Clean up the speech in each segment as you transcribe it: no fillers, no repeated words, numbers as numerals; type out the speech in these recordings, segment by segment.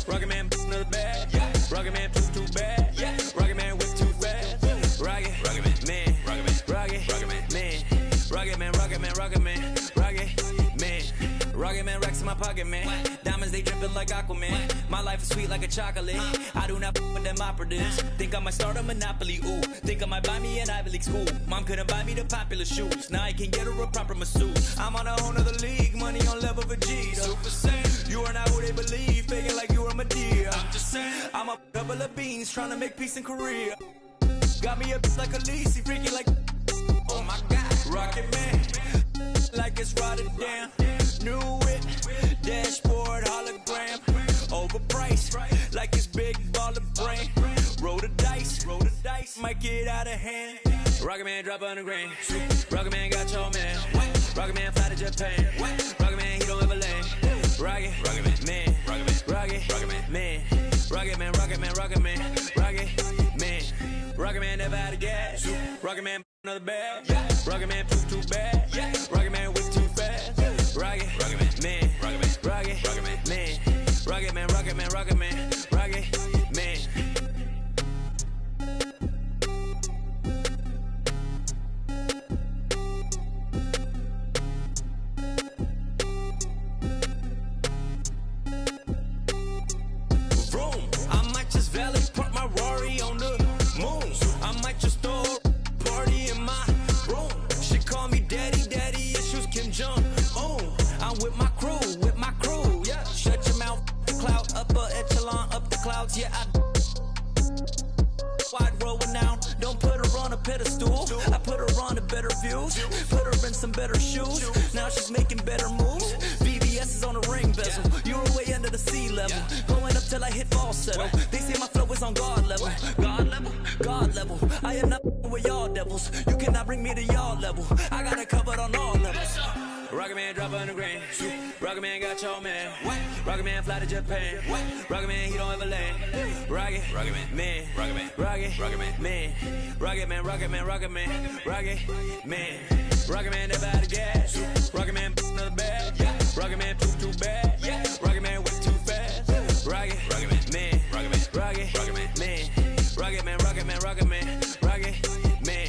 Rocket man, another bad. Yeah. Rocket man, too bad. Yeah. Rocket man, whip too fast. Rocket man, rocket man, rocket man, rocket man, rocket man, rocket man, rocket man, racks in my pocket, man. Diamonds, they dripping like Aquaman. My life is sweet like a chocolate. I do not f with them operatives. Think I might start a monopoly, ooh. Think I might buy me an Ivy League school. Mom couldn't buy me the popular shoes. Now I can get her a proper masseuse. I'm on a whole nother league, money on level Vegeta. Super Saiyan, you are not who they believe. Faking like you are Medea. I'm just saying, I'm a couple of beans trying to make peace in Korea. Got me a bitch like Khaleesi, freaky like, oh my god. Rocket man, like it's Rotterdam. New whip, dashboard, hologram. Overpriced, like it's big baller brain. Roll the dice, might get out of hand. Rocket man, drop 100 grand. Rocket man got your man. Rocket man, fly to Japan. Rocket man, he don't ever land. Rocket man, rocket man, rocket man, rocket man, rocket man, rocket man. Rocket man never out of gas. Rocket man another bag. Rocket man too bad. Rocket man whip too fast. Rocket man, rocket man, rocket man, rocket man, rocket man, rocket man. Vroom, I might just valet park my Rari on the moon. I might just throw a party in my room. She call me daddy, issues Kim Jong. Oh, I'm with my crew, yeah. Shut your mouth, cloud, upper echelon, up the clouds, yeah. I wide rolling down, don't put her on a pedestal. I put her on a better views, put her in some better shoes. Now she's making better moves. VVS is on the ring bezel. You're way under the sea level, going up till I hit falsetto. They say my flow is on God level. God level. I am not with y'all devils. You cannot bring me to y'all level. I got it covered on all levels. Rocket man, drop 100 grand. Rocket man got your man. Rocket man, fly to Japan. Rocket man, he don't ever land. Rocket man, rocket man, rocket man, rocket man, rocket man, rocket man, rocket man. Rocket man never out of gas. Rocket man another bag. Rocket man too bad. Rocket man whip too fast. Rocket man, rocket man, rocket man, rocket man, rocket man, rocket man, rocket man.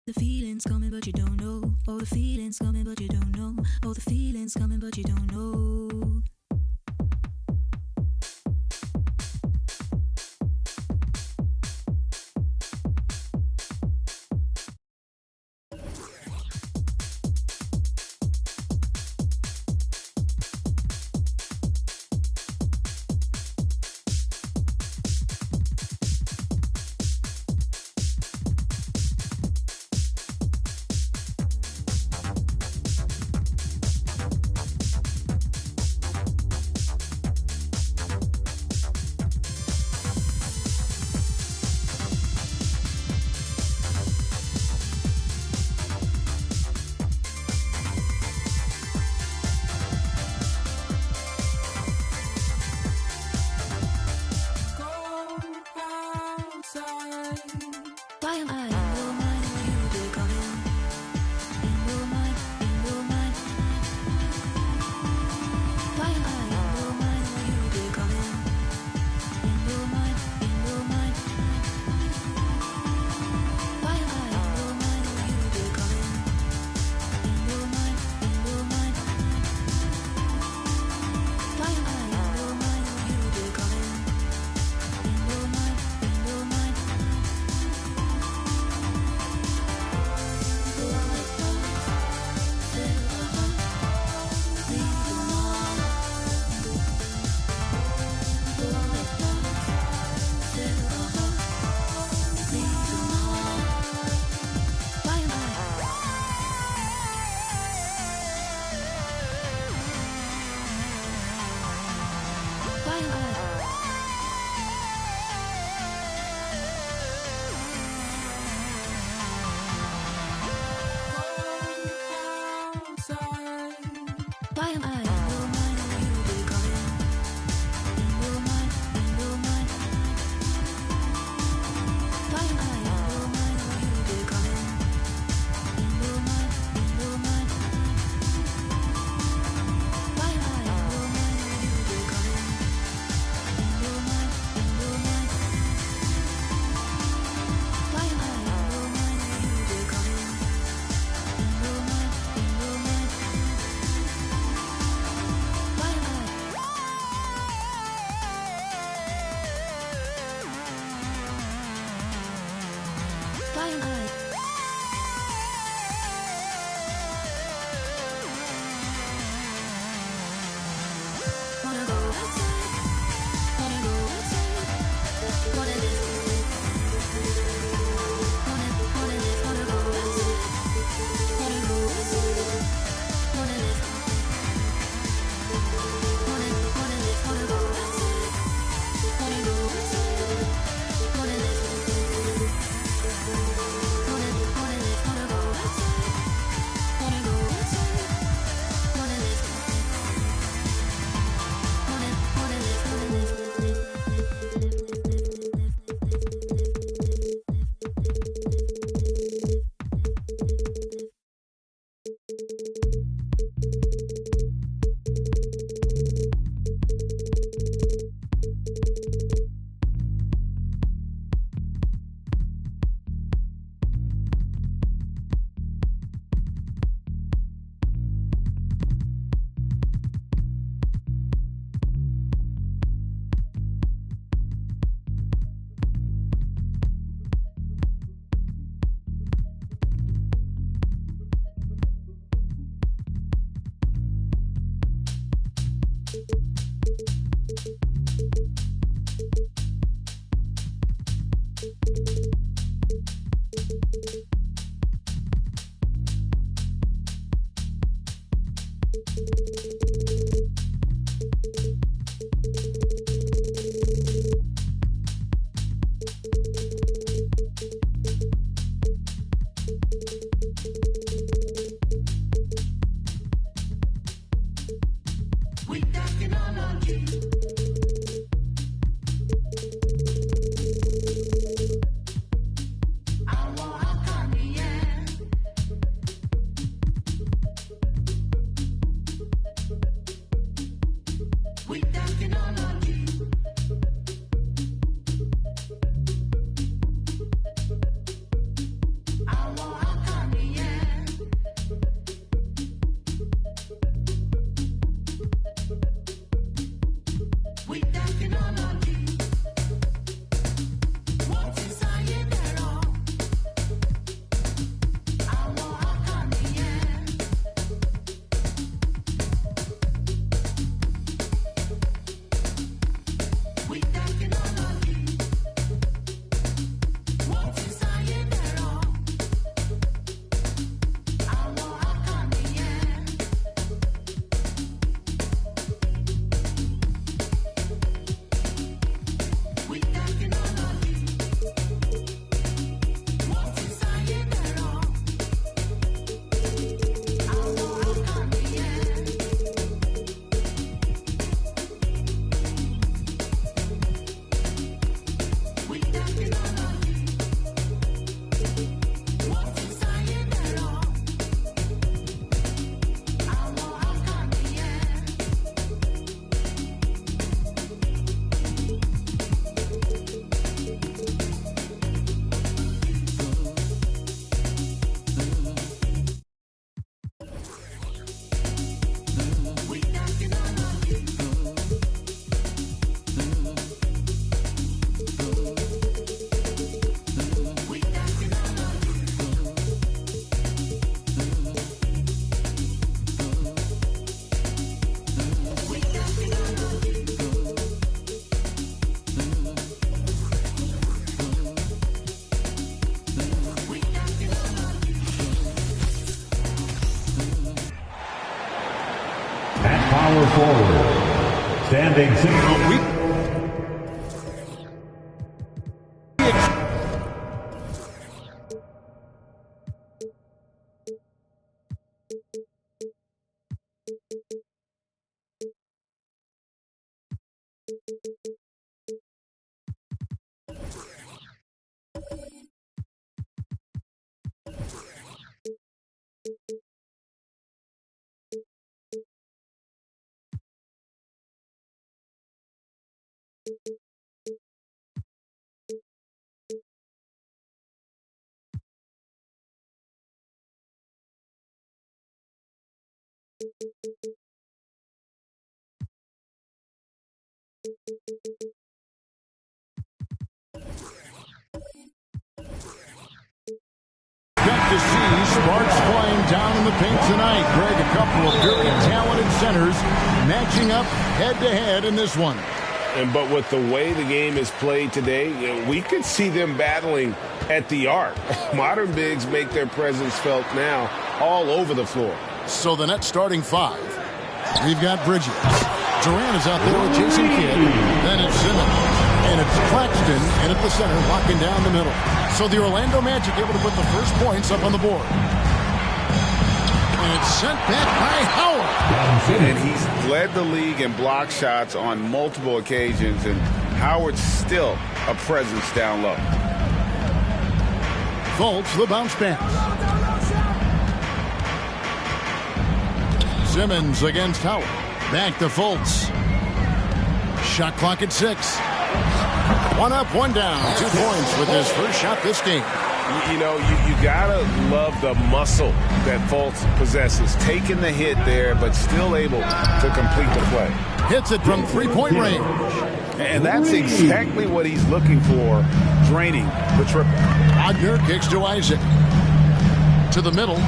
The feeling's coming but you don't know. Oh, the feeling's coming but you don't know. Oh, the feeling's coming but you don't know. Why am I in your mind when you be coming? In your mind, in your mind. Why am I in your mind when you be coming? In your mind, in your mind. Why am I in your mind when you be coming? In your mind, in your mind. Why am I in your mind when you be coming? In your mind, in your mind. Why am I in your mind when you be coming? In your mind, in your mind. Why am I in your mind when you be coming? In your mind, in your mind. Why am I in your mind when you be coming? In your mind, in your mind. Why am I in your mind when you be coming? In your mind, in your mind. Why am I? Why am I? Wanna go outside, wanna go outside, wanna live, wanna live, wanna go outside, wanna go outside, wanna live, wanna live, wanna go outside, wanna go outside, wanna live, wanna live, wanna go outside, wanna go outside, wanna live. Standing single. To see sparks flying down in the paint tonight. Greg, a couple of very talented centers matching up head-to-head in this one. But with the way the game is played today, we could see them battling at the arc. Modern bigs make their presence felt now all over the floor. So the net starting five. We've got Bridges. Durant is out there with Jason Kidd. Then it's Simmons. And it's Claxton in at the center, locking down the middle. So the Orlando Magic able to put the first points up on the board. And it's sent back by Howard. And he's led the league in block shots on multiple occasions, and Howard's still a presence down low. Fultz, the bounce pass. Simmons against Howard. Back to Fultz. Shot clock at 6. One up, one down. 2 points with his first shot this game. You know, you gotta love the muscle that Fultz possesses. Taking the hit there, but still able to complete the play. Hits it from 3-point range. And that's exactly what he's looking for, draining the triple. Wagner kicks to Isaac. To the middle.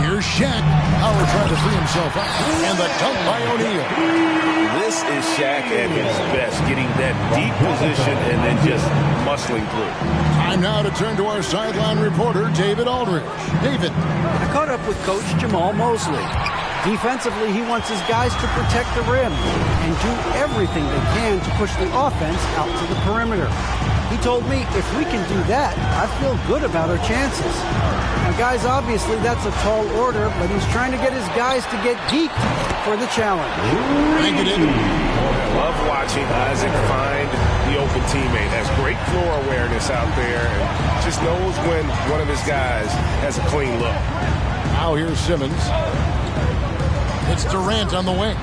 Here's Shaq. Howard trying to free himself up. And the dunk by O'Neal. This is Shaq at his best, getting that deep position and then just muscling through. Time now to turn to our sideline reporter, David Aldridge. David. I caught up with Coach Jamal Mosley. Defensively, he wants his guys to protect the rim and do everything they can to push the offense out to the perimeter. He told me if we can do that, I feel good about our chances. Now, guys, obviously that's a tall order, but he's trying to get his guys to get geeked for the challenge. Thank you, David. Love watching Isaac find the open teammate. Has great floor awareness out there and just knows when one of his guys has a clean look. Now here's Simmons. It's Durant on the wing.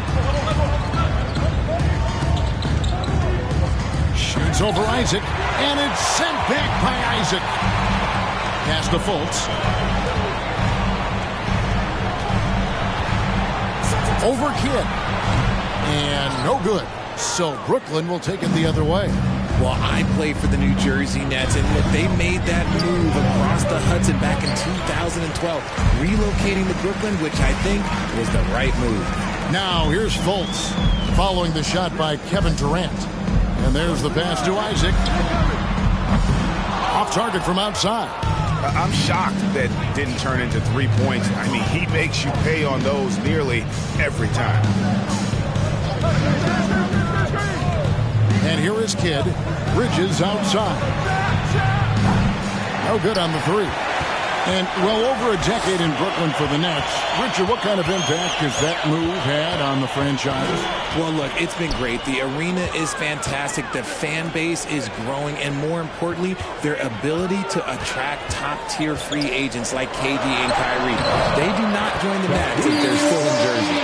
Shoots over Isaac, and it's sent back by Isaac. Pass to Fultz. Over Kidd. And no good. So Brooklyn will take it the other way. Well, I played for the New Jersey Nets, and look, they made that move across the Hudson back in 2012, relocating to Brooklyn, which I think was the right move. Now here's Fultz, following the shot by Kevin Durant. And there's the pass to Isaac. Off target from outside. I'm shocked that didn't turn into 3 points. I mean, he makes you pay on those nearly every time. And here is Kidd. Bridges outside. No good on the 3. And well over a decade in Brooklyn for the Nets. Richard, what kind of impact has that move had on the franchise? Well, look, it's been great. The arena is fantastic. The fan base is growing. And more importantly, their ability to attract top-tier free agents like KD and Kyrie. They do not join the Nets if they're still in Jersey.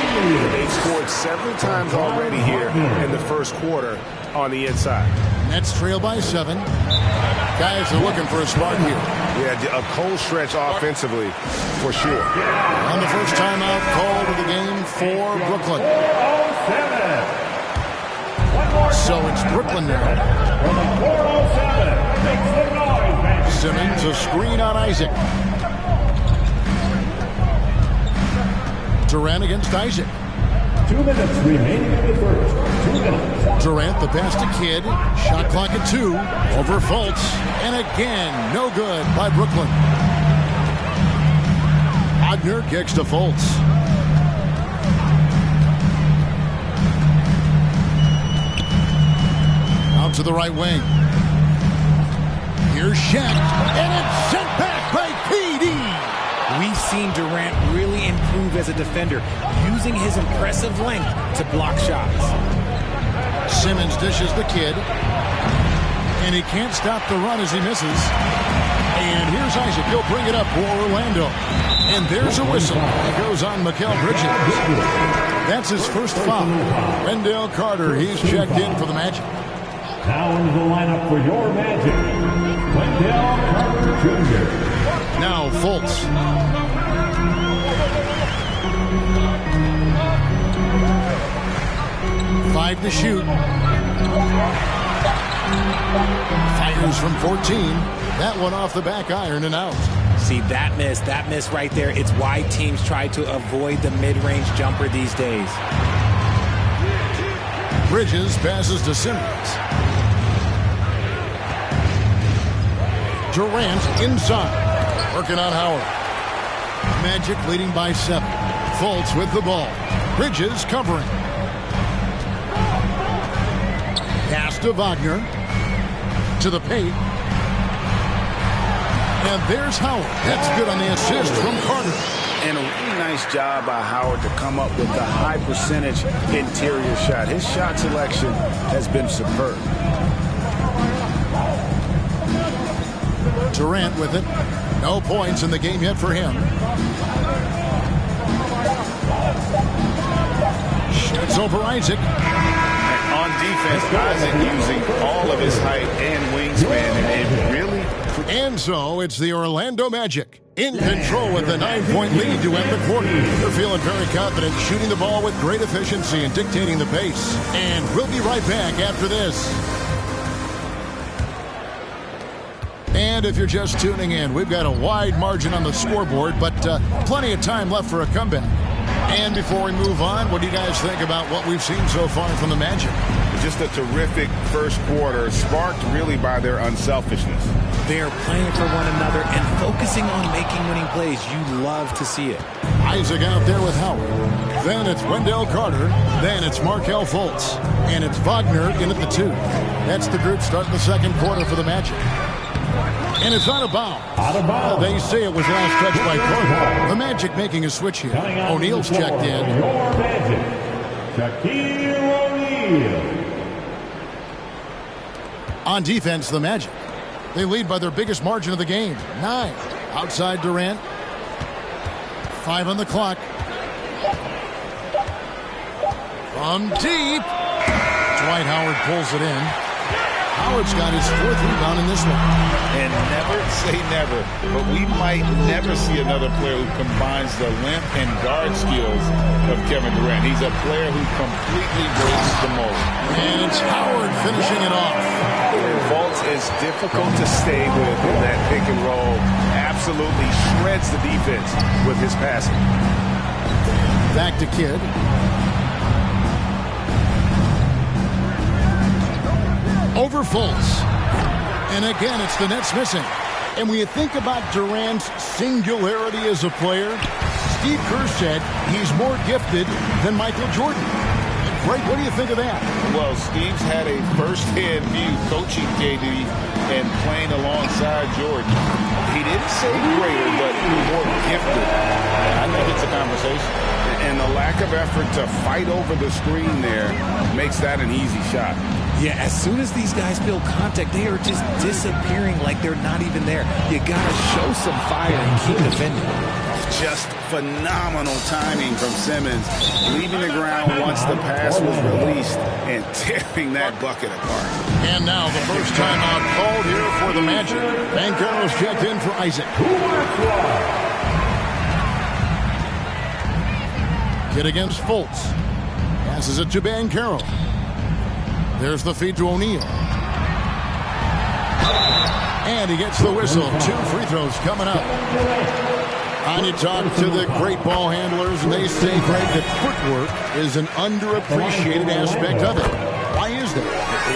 They've scored several times already here in the first quarter on the inside. Nets trail by 7. Guys are looking for a spark here. Yeah, a cold stretch offensively for sure. And the first timeout called of the game for Brooklyn. So it's Brooklyn now. Simmons, a screen on Isaac. Durant against Isaac. 2 minutes remaining in the first. 2 minutes. Durant, the pass to Kidd. Shot clock at 2. Over Fultz. And again, no good by Brooklyn. Wagner kicks to Fultz. to the right wing. Here's Shaq, and it's sent back by PD. We've seen Durant really improve as a defender, using his impressive length to block shots. Simmons dishes the kid, and he can't stop the run as he misses. And here's Isaac. He'll bring it up for Orlando. And there's a whistle. It goes on Mikal Bridges. That's his first foul. Wendell Carter, he's checked in for the Magic. Now into the lineup for your Magic, Wendell Carter Jr. Now Fultz. Five to shoot. Fires from 14. That one off the back iron and out. See, that miss right there. It's why teams try to avoid the mid-range jumper these days. Bridges passes to Simmons. Durant inside. Working on Howard. Magic leading by 7. Fultz with the ball. Bridges covering. Pass to Wagner. To the paint. And there's Howard. That's good on the assist from Carter. And a really nice job by Howard to come up with the high percentage interior shot. His shot selection has been superb. Durant with it. No points in the game yet for him. Shoots over Isaac. On defense, Isaac using all of his height and wingspan, and really... And so it's the Orlando Magic in control with a 9-point lead to end the quarter. They're feeling very confident, shooting the ball with great efficiency and dictating the pace. And we'll be right back after this. And if you're just tuning in, we've got a wide margin on the scoreboard, but plenty of time left for a comeback. And before we move on, what do you guys think about what we've seen so far from the Magic? Just a terrific first quarter, sparked really by their unselfishness. They are playing for one another and focusing on making winning plays. You love to see it. Isaac out there with Howard. Then it's Wendell Carter. Then it's Markelle Fultz. And it's Wagner in at the 2. That's the group starting the second quarter for the Magic. And it's out of bounds. Out of bounds. They say it was last touched by Carter. The Magic making a switch here. O'Neal's checked in. Your Magic, Shaquille O'Neal. On defense, the Magic. They lead by their biggest margin of the game, 9. Outside Durant. 5 on the clock. From deep. Dwight Howard pulls it in. Howard's got his 4th rebound in this one. And never say never, but we might never see another player who combines the length and guard skills of Kevin Durant. He's a player who completely breaks the mold. And it's Howard finishing it off. Fultz is difficult to stay with in that pick and roll. Absolutely shreds the defense with his passing. Back to Kidd. Over Fultz. And again, it's the Nets missing. And when you think about Durant's singularity as a player, Steve Kerr said he's more gifted than Michael Jordan. Greg, what do you think of that? Well, Steve's had a first-hand view coaching KD and playing alongside Jordan. He didn't say greater, but more gifted. I think it's a conversation. And the lack of effort to fight over the screen there makes that an easy shot. Yeah, as soon as these guys feel contact, they are just disappearing like they're not even there. You got to show some fire and keep defending. Just phenomenal timing from Simmons, leaving the ground once the pass was released and tearing that bucket apart. And now the first timeout called here for the Magic. Banchero's checked in for Isaac. Kid against Fultz. Passes it to Banchero. There's the feed to O'Neal. And he gets the whistle. 2 free throws coming up. And you talk to the great ball handlers, and they say, Greg, that footwork is an underappreciated aspect of it. Why is that?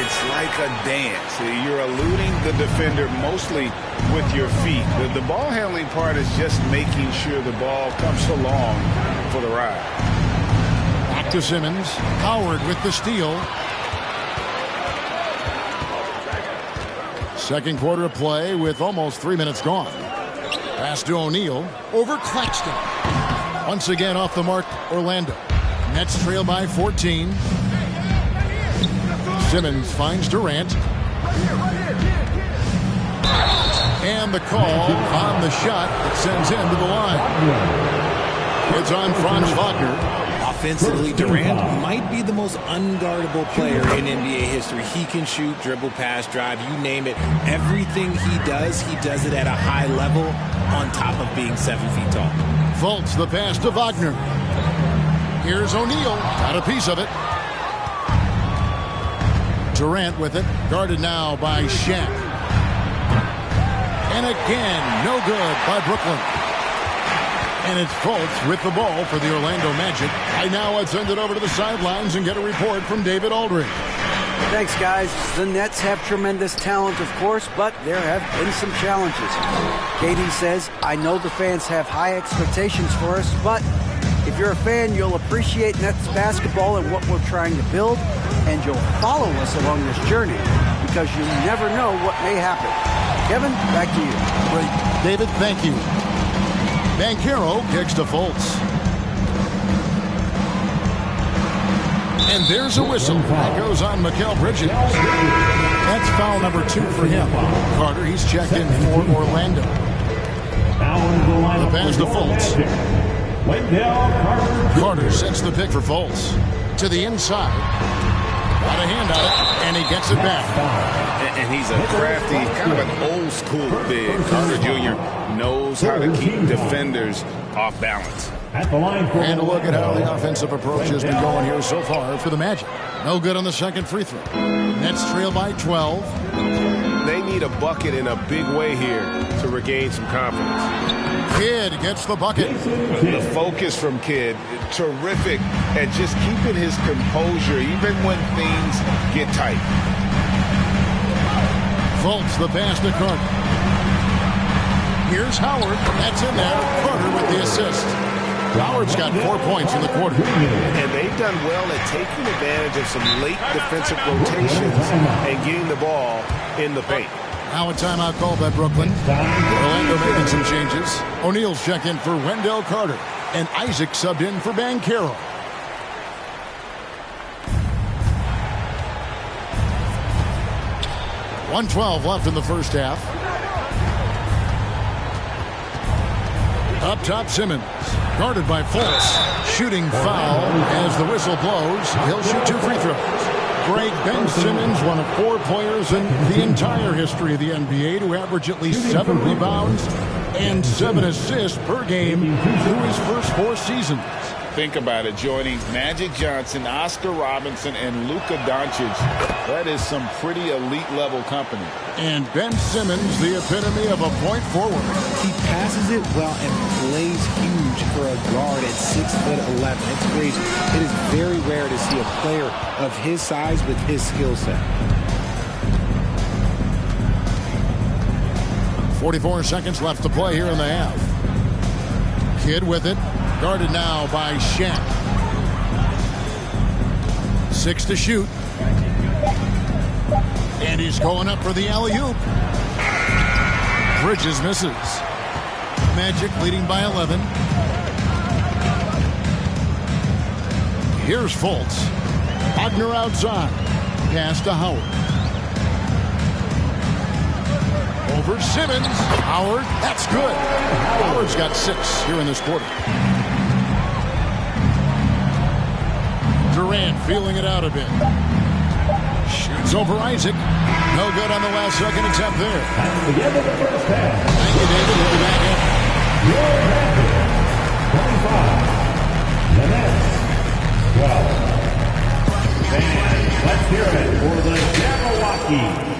It's like a dance. You're eluding the defender mostly with your feet. The ball handling part is just making sure the ball comes along for the ride. Back to Simmons. Howard with the steal. Second quarter of play with almost 3 minutes gone. Pass to O'Neal over Claxton. Once again off the mark, Orlando. Nets trail by 14. Simmons finds Durant. And the call on the shot that sends him to the line. It's on Franz Wagner. Offensively, Durant might be the most unguardable player in NBA history. He can shoot, dribble, pass, drive, you name it. Everything he does it at a high level on top of being 7 feet tall. Fultz the pass to Wagner. Here's O'Neal. Got a piece of it. Durant with it. Guarded now by Shaq. And again, no good by Brooklyn. And it's Fultz with the ball for the Orlando Magic. I now let's send it over to the sidelines and get a report from David Aldridge. Thanks, guys. The Nets have tremendous talent, of course, but there have been some challenges. KD says, I know the fans have high expectations for us, but if you're a fan, you'll appreciate Nets basketball and what we're trying to build, and you'll follow us along this journey because you never know what may happen. Kevin, back to you. Great. David, thank you. Banchero kicks to Fultz. And there's a whistle. That goes on Mikal Bridges. That's foul number 2 for him. Carter, he's checked in for Orlando. The pass to Fultz. Carter sets the pick for Fultz. To the inside. Got a hand on it, and he gets it back. And he's a crafty, kind of an old school big. Carter Jr. knows how to keep defenders off balance. And look at how the offensive approach has been going here so far for the Magic. No good on the second free throw. Nets trail by 12. They need a bucket in a big way here to regain some confidence. Kidd gets the bucket. The focus from Kidd, terrific at just keeping his composure even when things get tight. Fultz the pass to Carter. Here's Howard. That's in there. Carter with the assist. Howard's got 4 points in the quarter. And they've done well at taking advantage of some late defensive rotations and getting the ball in the paint. Now a timeout call by Brooklyn. Orlando making some changes. O'Neal's checked in for Wendell Carter. And Isaac subbed in for Banchero. .112 left in the first half. Up top, Simmons. Guarded by Fultz. Shooting foul as the whistle blows. He'll shoot 2 free throws. Great Ben Simmons, one of 4 players in the entire history of the NBA to average at least 7 rebounds and 7 assists per game through his first 4 seasons. Think about it, joining Magic Johnson, Oscar Robinson, and Luka Doncic. That is some pretty elite level company. And Ben Simmons, the epitome of a point forward. He passes it well and plays huge for a guard at 6'11". It's crazy. It is very rare to see a player of his size with his skill set. 44 seconds left to play here in the half. Kidd with it. Guarded now by Shaq. 6 to shoot. And he's going up for the alley-oop. Bridges misses. Magic leading by 11. Here's Fultz. Wagner outside. Pass to Howard. Over Simmons. Howard. That's good. Howard's got 6 here in this quarter. Durant feeling it out a bit. Shoots over Isaac. No good on the last second attempt there. That's the end of the first half. Thank you, David. We'll be back in. Your Magic, 25. The Nets, 12. And let's hear it for the Jabberwocky.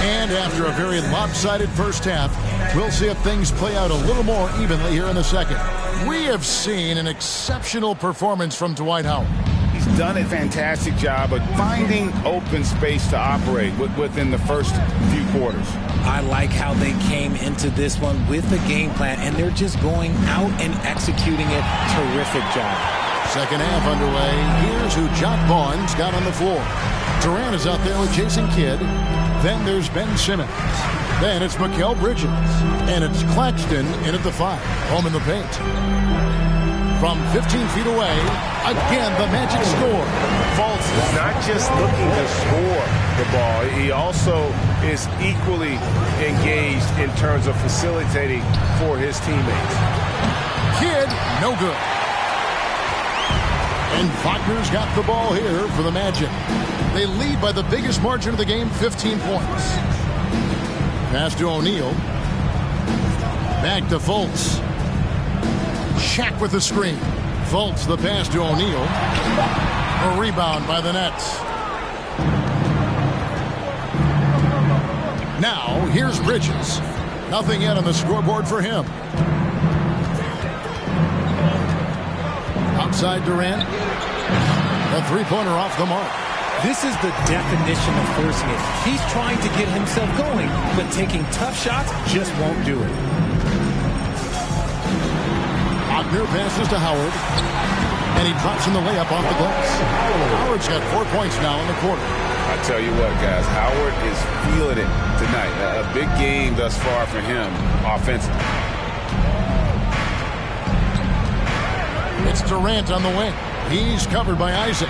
And after a very lopsided first half, we'll see if things play out a little more evenly here in the second. We have seen an exceptional performance from Dwight Howard. He's done a fantastic job of finding open space to operate within the first few quarters. I like how they came into this one with a game plan, and they're just going out and executing it. Terrific job. Second half underway. Here's who Jock Vaughn's got on the floor. Durant is out there with Jason Kidd. Then there's Ben Simmons. Then it's Mikal Bridges. And it's Claxton in at the 5. Home in the paint. From 15 feet away, again, the Magic score. Fultz is not just looking to score the ball. He also is equally engaged in terms of facilitating for his teammates. Kidd, no good. And Wagner's got the ball here for the Magic. They lead by the biggest margin of the game, 15 points. Pass to O'Neal. Back to Fultz. Shaq with the screen. Fultz the pass to O'Neal. A rebound by the Nets. Now, here's Bridges. Nothing yet on the scoreboard for him. Outside Durant. A three-pointer off the mark. This is the definition of forcing it. He's trying to get himself going, but taking tough shots just won't do it. Wagner passes to Howard. And he drops in the layup off the glass. Howard's got 4 points now in the quarter. I tell you what, guys, Howard is feeling it tonight. A big game thus far for him offensively. It's Durant on the wing. He's covered by Isaac.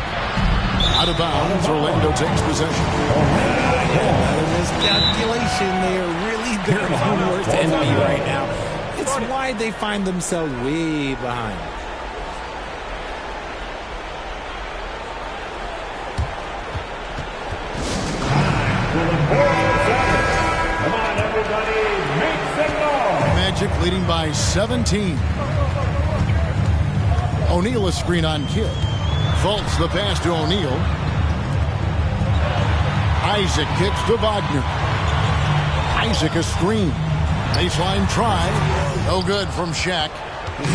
Out of bounds, Orlando takes possession. Another miscalculation. They are really their own worst enemy right now. It's why they find themselves way behind. Come on, everybody, make some noise. Magic leading by 17. O'Neal a screen on Kidd. Fultz the pass to O'Neal. Isaac kicks to Wagner. Isaac a screen. Baseline try. No good from Shaq.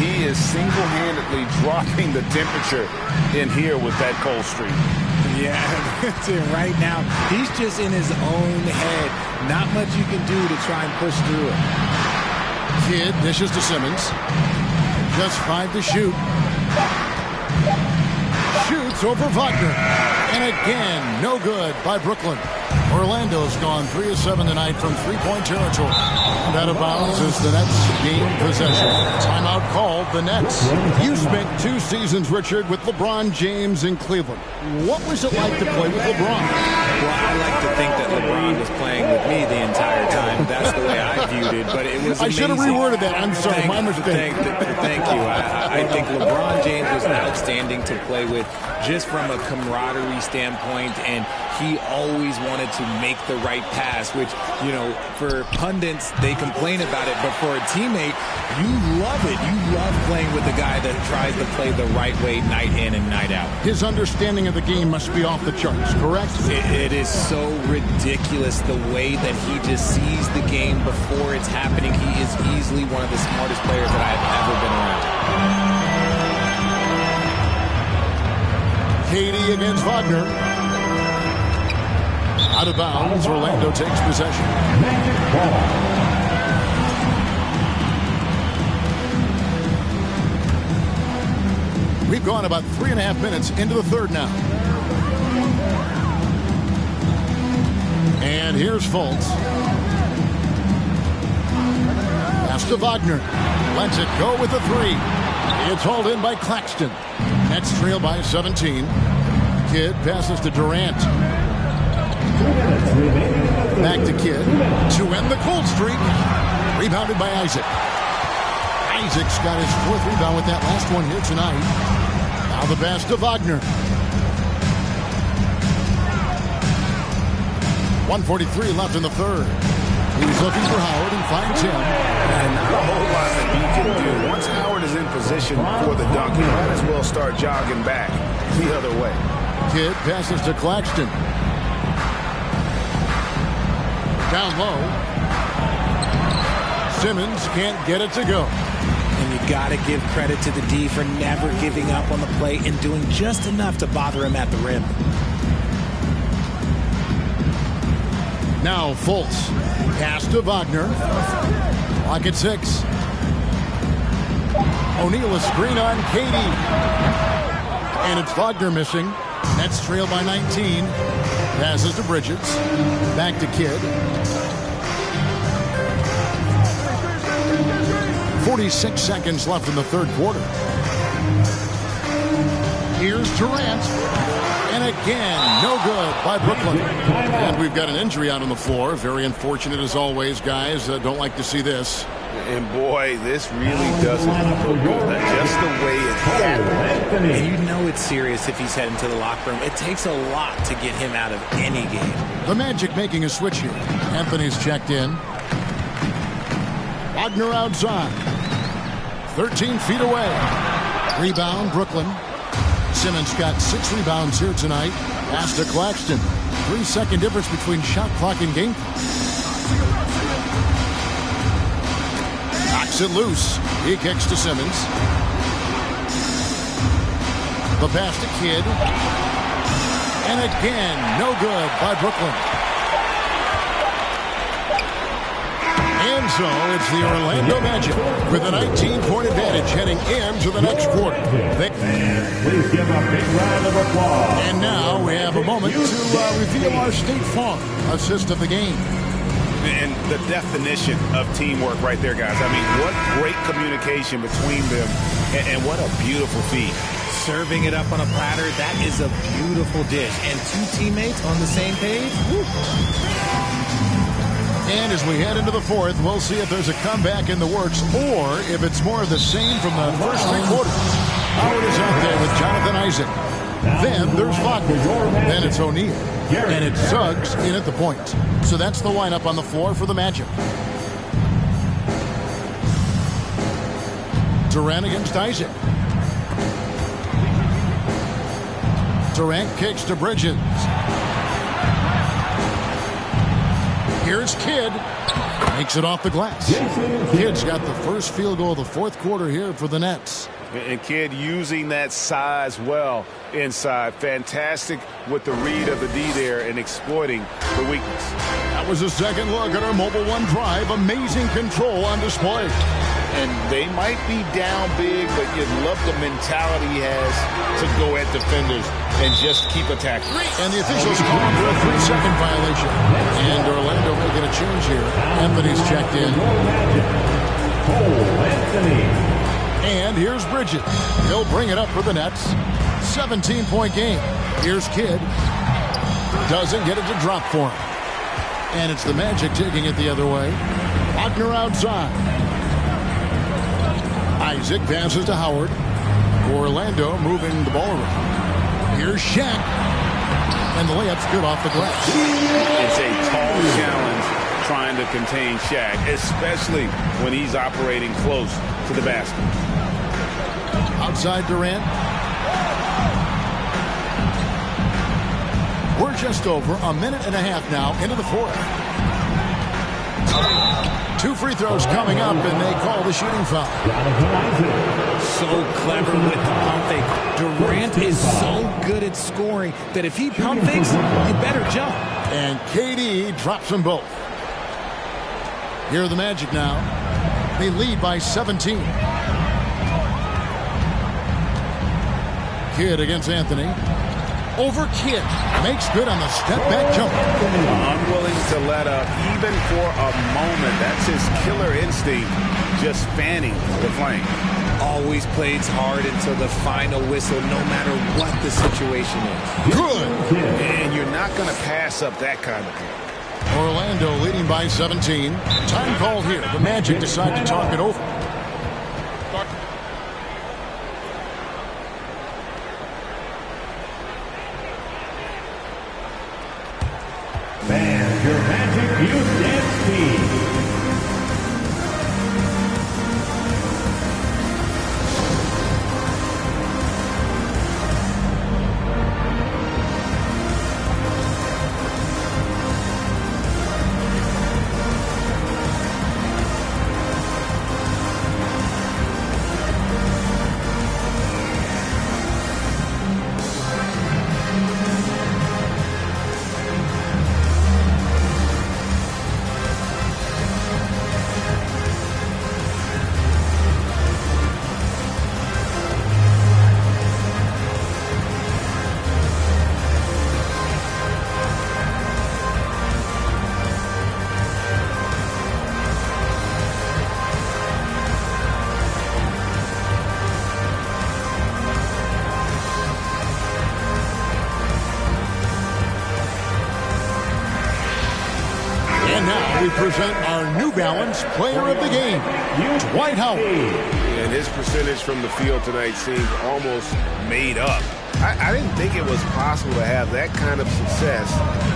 He is single-handedly dropping the temperature in here with that cold streak. Yeah, that's it right now. He's just in his own head. Not much you can do to try and push through it. Kidd dishes to Simmons. Just 5 to shoot. Shoots over Wagner. And again, no good by Brooklyn. Orlando's gone 3 of 7 tonight from three-point territory. And out of bounds as the Nets gain possession. Timeout called the Nets. You spent 2 seasons, Richard, with LeBron James in Cleveland. What was it like to play with LeBron? Well, I like to think that LeBron was playing with me the entire time. That's the way I viewed it, but it was amazing. I should have reworded that. I'm sorry, my mistake. Thank you. I think LeBron James was outstanding to play with just from a camaraderie standpoint, and he always wanted to make the right pass, which, you know, for pundits, they complain about it, but for a teammate, you love it. You love playing with a guy that tries to play the right way night in and night out. His understanding of the game must be off the charts, correct? It is so ridiculous the way that he just sees the game before it's happening. He is easily one of the smartest players that I've ever been around. Katie against Wagner. Out of bounds, Orlando takes possession. We've gone about 3.5 minutes into the third now. And here's Fultz. Pass to Wagner. Lets it go with the 3. It's hauled in by Claxton. Nets trail by 17. Kidd passes to Durant. Back to Kidd to end the cold streak. Rebounded by Isaac. Isaac's got his 4th rebound with that last one here tonight. Now the pass to Wagner. 1:43 left in the third. He's looking for Howard and finds him. And not a whole lot that you can do. Once Howard is in position for the dunk, he might as well start jogging back the other way. Kidd passes to Claxton. Down low. Simmons can't get it to go. And you got to give credit to the D for never giving up on the play and doing just enough to bother him at the rim. Now Fultz. Pass to Wagner. Clock at 6. O'Neal a screen on Katie. And it's Wagner missing. Nets trail by 19. Passes to Bridges. Back to Kidd. 46 seconds left in the third quarter. Here's Durant. And again, no good by Brooklyn. And we've got an injury out on the floor. Very unfortunate as always, guys. Don't like to see this. And boy, this really doesn't look good. That's just the way it happened. And you know it's serious if he's heading to the locker room. It takes a lot to get him out of any game. The Magic making a switch here. Anthony's checked in. Wagner outside. 13 feet away. Rebound, Brooklyn. Simmons got 6 rebounds here tonight. Pass to Claxton. 3-second difference between shot clock and game clock. Knocks it loose. He kicks to Simmons. The pass to Kidd. And again, no good by Brooklyn. And so it's the Orlando Magic with a 19-point advantage heading into the next quarter. Please give a big round of applause. And now we have a moment to reveal our State Farm assist of the game. And the definition of teamwork right there, guys. I mean, what great communication between them, and what a beautiful feed. Serving it up on a platter, that is a beautiful dish. And 2 teammates on the same page. Woo. And as we head into the fourth, we'll see if there's a comeback in the works or if it's more of the same from the first 3 quarters. Howard is out there with Jonathan Isaac. Then there's Wagner. Then it's O'Neal. And it's Suggs in at the point. So that's the lineup on the floor for the Magic. Durant against Isaac. Durant kicks to Bridges. Here's Kidd. Makes it off the glass. Kidd's got the first field goal of the fourth quarter here for the Nets. And Kidd using that size well inside. Fantastic with the read of the D there and exploiting the weakness. That was a second look at our Mobile One Drive. Amazing control on display. And they might be down big, but you love the mentality he has to go at defenders and just keep attacking. And the officials call him for a 3-second violation. And Orlando making a change here. Anthony's checked in. And here's Bridges. He'll bring it up for the Nets. 17-point game. Here's Kidd. Doesn't get it to drop for him. And it's the Magic taking it the other way. Wagner outside. Isaac passes to Howard. Orlando moving the ball around. Here's Shaq. And the layup's good off the glass. It's a tall challenge trying to contain Shaq, especially when he's operating close to the basket. Outside Durant. We're just over a minute and a half now into the fourth. 2 free throws coming up, and they call the shooting foul. So clever with the pump fake. Durant is so good at scoring that if he pump fakes, you better jump. And KD drops them both. Here are the Magic now. They lead by 17. Kidd against Anthony. Over Kidd. Makes good on the step-back jumper. Unwilling to let up even for a moment. That's his killer instinct, just fanning the flame. Always plays hard until the final whistle, no matter what the situation is. Good. And you're not going to pass up that kind of thing. Orlando leading by 17. Time called here. The Magic decide to talk it over. And your Magic Youth Dance Team. present our New Balance Player of the Game, Dwight Howard. And his percentage from the field tonight seemed almost made up. I didn't think it was possible to have that kind of success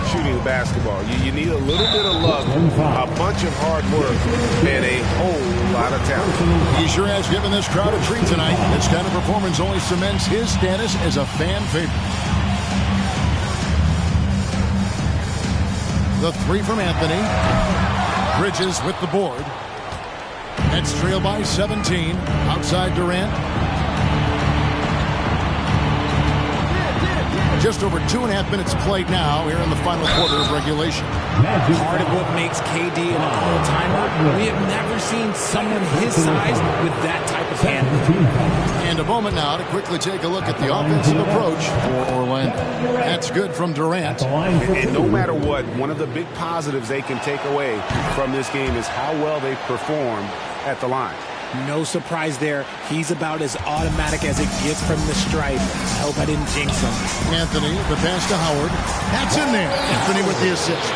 shooting the basketball. You need a little bit of luck, a bunch of hard work, and a whole lot of talent. He sure has given this crowd a treat tonight. This kind of performance only cements his status as a fan favorite. The three from Anthony. Bridges with the board. Nets trail by 17. Outside Durant. Just over 2.5 minutes played now here in the final quarter of regulation. Part of what makes KD an all-timer, we have never seen someone his size with that type of handle. And a moment now to quickly take a look at the offensive approach for Orlando. That's good from Durant. And no matter what, one of the big positives they can take away from this game is how well they perform at the line. No surprise there. He's about as automatic as it gets from the stripe. I hope I didn't jinx him. Anthony, the pass to Howard. That's in there. Anthony with the assist.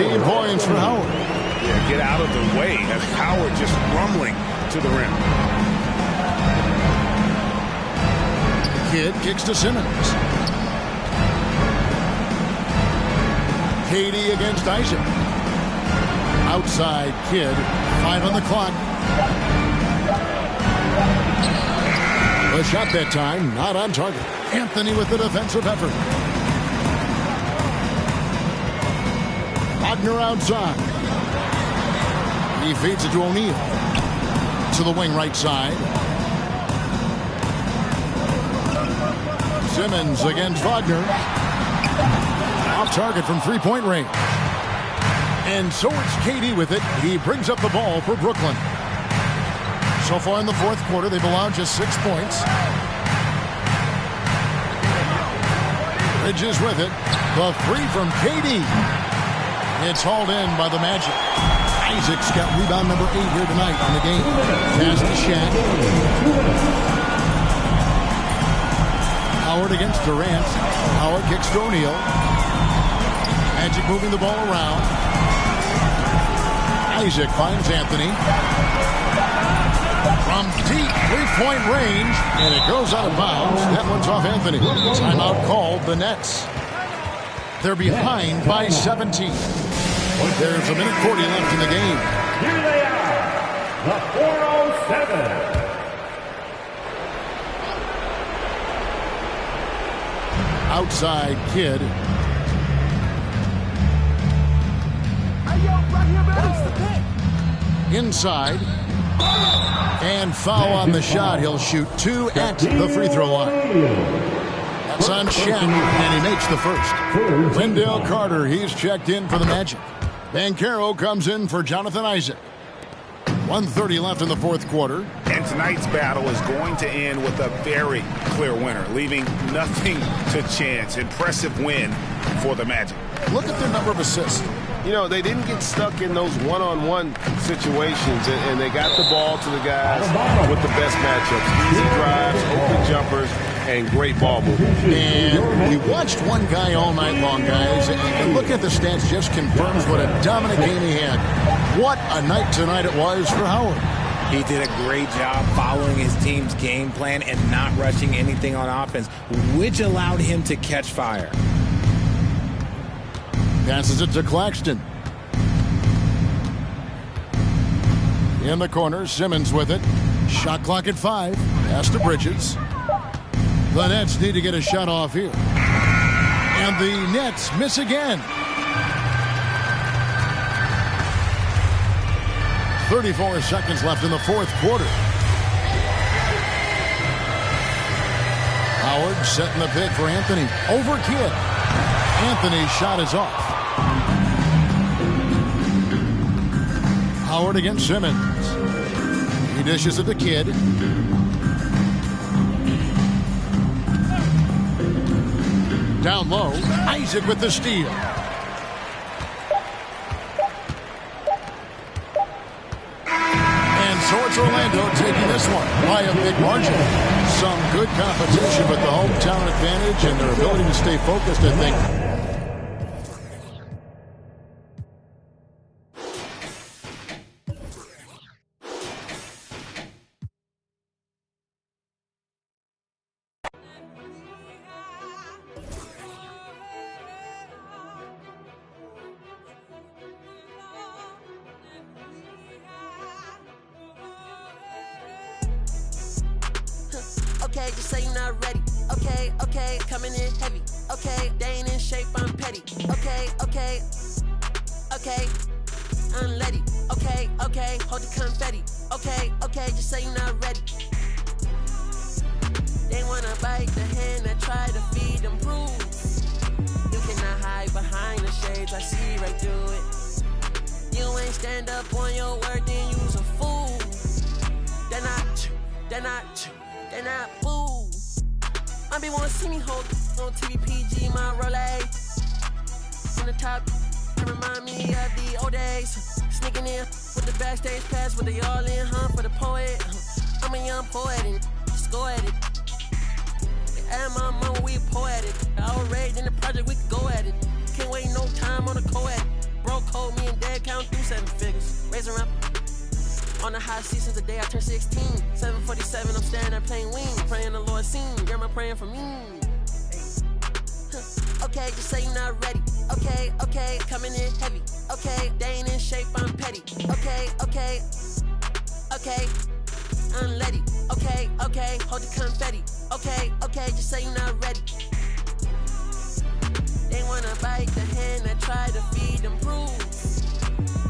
16 points for Howard. Yeah, get out of the way. That's Howard just rumbling to the rim. Kidd kicks to Simmons. KD against Isaac. Outside Kidd. 5 on the clock. The shot that time, not on target. Anthony with the defensive effort. Wagner outside. He feeds it to O'Neal. To the wing right side. Simmons against Wagner. Off target from three-point range. And so it's KD with it. He brings up the ball for Brooklyn. So far in the fourth quarter, they've allowed just 6 points. Bridges with it. The three from KD. It's hauled in by the Magic. Isaac's got rebound number 8 here tonight in the game. Pass to Shaq. Howard against Durant. Howard kicks to O'Neal. Magic moving the ball around. Isaac finds Anthony. From deep three-point range, and it goes out of bounds. That one's off Anthony. Timeout called the Nets. They're behind by 17. There's a minute 40 left in the game. Here they are, the 407. Outside Kidd. Inside. And foul on the shot. He'll shoot 2 at the free throw line. That's on Shaq, and he makes the first. Wendell Carter, he's checked in for the Magic. Banchero comes in for Jonathan Isaac. 1:30 left in the fourth quarter. And tonight's battle is going to end with a very clear winner, leaving nothing to chance. Impressive win for the Magic. Look at their number of assists. You know, they didn't get stuck in those one-on-one situations, and they got the ball to the guys with the best matchups. Easy drives, open jumpers, and great ball movement. And we watched one guy all night long, guys, and look at the stats just confirms what a dominant game he had. What a night tonight it was for Howard. He did a great job following his team's game plan and not rushing anything on offense, which allowed him to catch fire. Passes it to Claxton. In the corner, Simmons with it. Shot clock at 5. Pass to Bridges. The Nets need to get a shot off here. And the Nets miss again. 34 seconds left in the fourth quarter. Howard setting the pick for Anthony. Over Kidd. Anthony's shot is off. Howard against Simmons. He dishes it to Kidd. Down low, Isaac with the steal. And so it's Orlando taking this one by a big margin. Some good competition, but the hometown advantage and their ability to stay focused, I think, okay, just say you're not ready. Okay, okay, coming in heavy. Okay, they ain't in shape, I'm petty. Okay, okay, okay, unleady. Okay, okay, hold the confetti. Okay, okay, just say you're not ready. They wanna bite the hand that try to feed them bruise. You cannot hide behind the shades, I see right through it. You ain't stand up on your word, then you's a fool. They're not fool. I be wanna see me hold on TVPG, my Rolex. In the top, that remind me of the old days. Sneaking in with the backstage pass, with the all in, for the poet. I'm a young poet and just go at it. And my mama, we poetic. Outraged in the project, we can go at it. Can't wait no time on the co-ed. Bro code me and dad count through 7 figures. Raise around on the high seat since the day I turned 16. 747, I'm standing there playing wings. Praying the Lord seen. Grandma praying for me. Okay, just say you're not ready. Okay, okay, coming in heavy. Okay, they ain't in shape, I'm petty. Okay, okay, okay, unleady. Okay, okay, hold the confetti. Okay, okay, just say you're not ready. They wanna bite the hand that try to feed them bruise.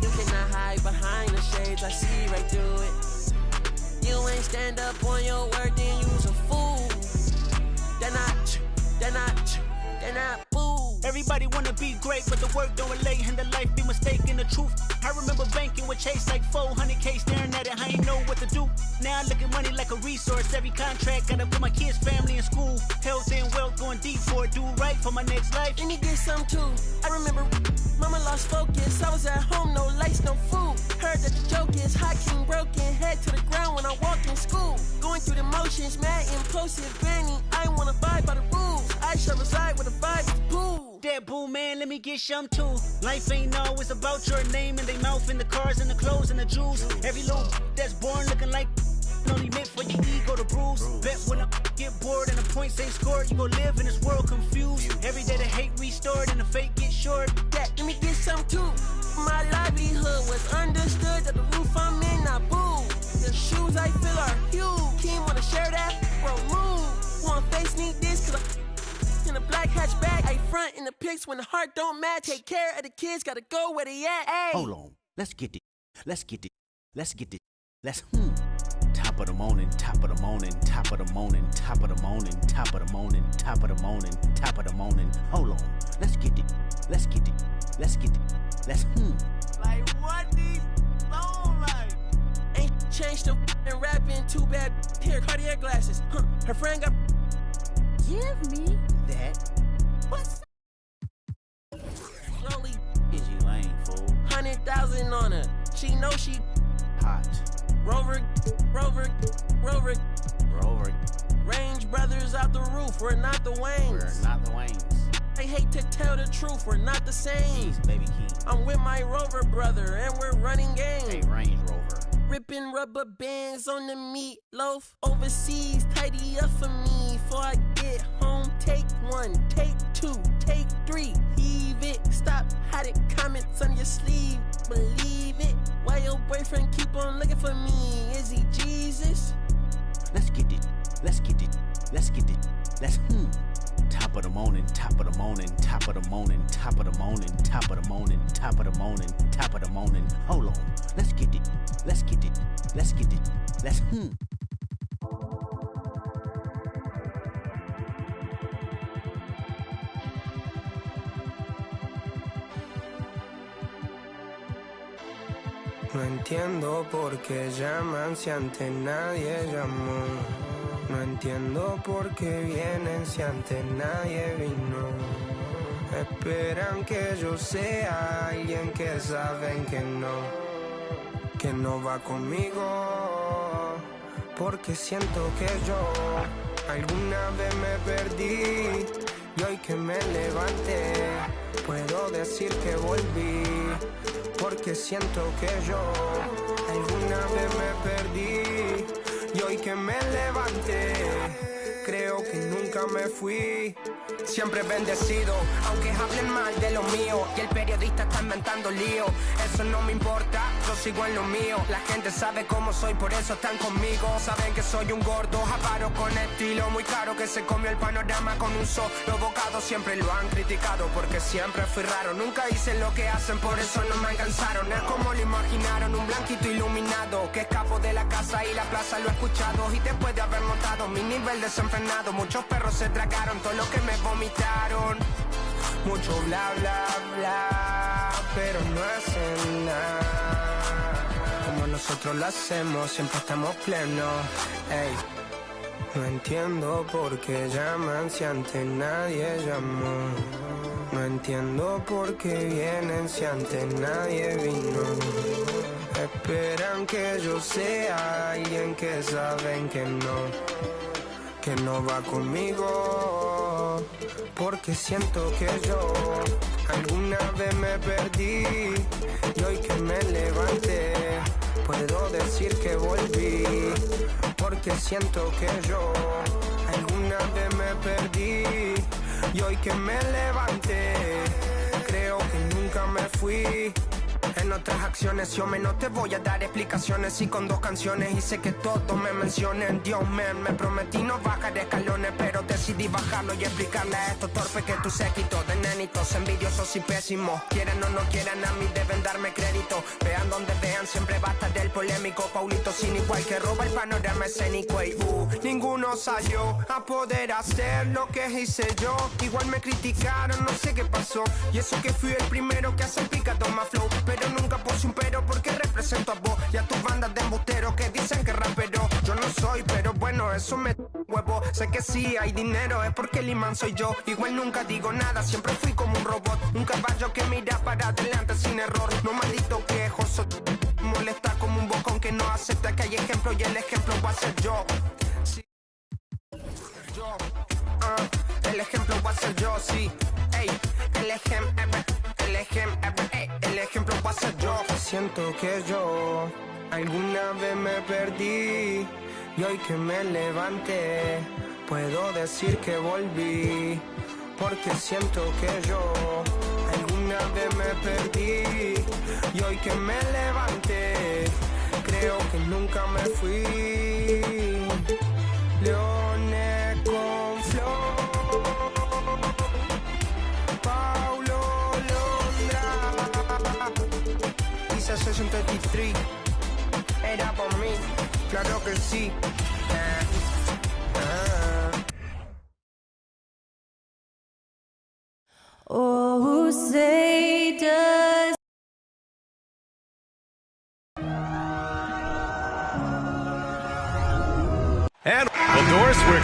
You cannot hide behind the shades, I see right through it. You ain't stand up on your word, then you's a fool. They're not fool. Everybody wanna be great, but the work don't relate, and the life be mistaken the truth. I remember banking with Chase like 400K, staring at it, I ain't know what to do. Now I look at money like a resource. Every contract gotta put my kids' family in school. Health and wealth going deep for it, do right for my next life. Let me get some too. I remember mama lost focus. I was at home, no lights, no food. Heard that the joke is hot king broken, head to the ground when I walk in school. Going through the motions, mad impulsive, granny. I wanna abide by the rules. I shall reside where the vibe is pool. That boo man, let me get some too. Life ain't always about your name and they mouth and the cars and the clothes and the jewels. Every little that's born looking like only meant for your ego to bruise. Bet when I get bored and the points ain't scored, you gon' live in this world confused. Every day the hate restored and the fake get short. That, let me get some too. My livelihood was understood that the roof I'm in, not boo. The shoes I feel are huge. King wanna share that? Bro, move. Wanna face need this? Cause in a black hatchback, I front in the pics when the heart don't match. Take care of the kids, gotta go where they at. Ay. Hold on, let's get it. Top of the morning, top of the morning, top of the morning, top of the morning, top of the morning, top of the morning, top of the morning. Hold on, let's get it. Like what these sound like? Ain't changed the and rapping too bad. Here, Cartier glasses. Her friend got. Give me that. What's slowly? Is you lame, fool? 100,000 on her. She know she hot. Rover. Range brothers out the roof. We're not the Waynes. I hate to tell the truth. We're not the same. Jeez, baby king. I'm with my Rover brother and we're running game. Hey, Range Rover. Ripping rubber bands on the meatloaf. Overseas, tidy up for me before I get home. Take 1, take 2, take 3. Heave it, stop hiding comments on your sleeve. Believe it. Why your boyfriend keep on looking for me? Is he Jesus? Let's get it. Top of the morning, top of the morning, top of the morning, top of the morning, top of the morning, top of the morning, top of the morning. Hold on, let's get it. No entiendo por qué llaman si antes nadie llamó. No entiendo por qué vienen si antes nadie vino. Esperan que yo sea alguien que saben que no va conmigo. Porque siento que yo alguna vez me perdí y hoy que me levanté puedo decir que volví. Porque siento que yo alguna vez me perdí y hoy que me levanté creo que nunca me fui. siempre bendecido, aunque hablen mal de lo mío y el periodista está inventando lío. Eso no me importa, yo sigo en lo mío. La gente sabe cómo soy, por eso están conmigo. Saben que soy un gordo, avaro con estilo muy caro, que se comió el panorama con un solo bocado. Siempre lo han criticado porque siempre fui raro. Nunca hice lo que hacen, por eso no me alcanzaron. Es como lo imaginaron, un blanquito iluminado que escapo de la casa y la plaza. Lo he escuchado y después de haber notado mi nivel desenfrenado, muchos perros se tragaron todo lo que me vomitaron. Mucho bla bla bla, pero no hacen nada como nosotros lo hacemos, siempre estamos plenos. Ey, no entiendo por qué llaman si antes nadie llamó. No entiendo por qué vienen si antes nadie vino. Esperan que yo sea alguien que saben que no va conmigo. Porque siento que yo alguna vez me perdí y hoy que me levanté puedo decir que volví. Porque siento que yo alguna vez me perdí y hoy que me levanté creo que nunca me fui. En otras acciones yo no te voy a dar explicaciones. Y con 2 canciones hice que todos me mencionen. Dios me prometí no bajar escalones, pero decidí bajarlo y explicarle a estos torpes que tu séquito de nenitos envidiosos y pésimos, quieran o no quieran, a mí deben darme crédito. Vean donde vean, siempre va a estar el polémico Paulito sin igual que roba el panorama escénico. Y ninguno salió a poder hacer lo que hice yo. Igual me criticaron, no sé qué pasó. Y eso que fui el primero que hace el picado más flow, pero nunca puse un pero porque represento a vos y a tus bandas de embusteros que dicen que rapero yo no soy, pero bueno, eso me huevo. Sé que sí hay dinero, es porque el imán soy yo. Igual nunca digo nada, siempre fui como un robot, un caballo que mira para adelante sin error. No maldito quejoso, molesta como un bocón que no acepta que hay ejemplo y el ejemplo va a ser yo. Sí. Yo, el ejemplo va a ser yo, sí. Ey, el ejemplo va a ser yo. Siento que yo alguna vez me perdí y hoy que me levanté puedo decir que volví. Porque siento que yo alguna vez me perdí y hoy que me levanté creo que nunca me fui. Leones con flow, Session 33 era por mí, claro que sí. Oh, say does and well, Doris, we're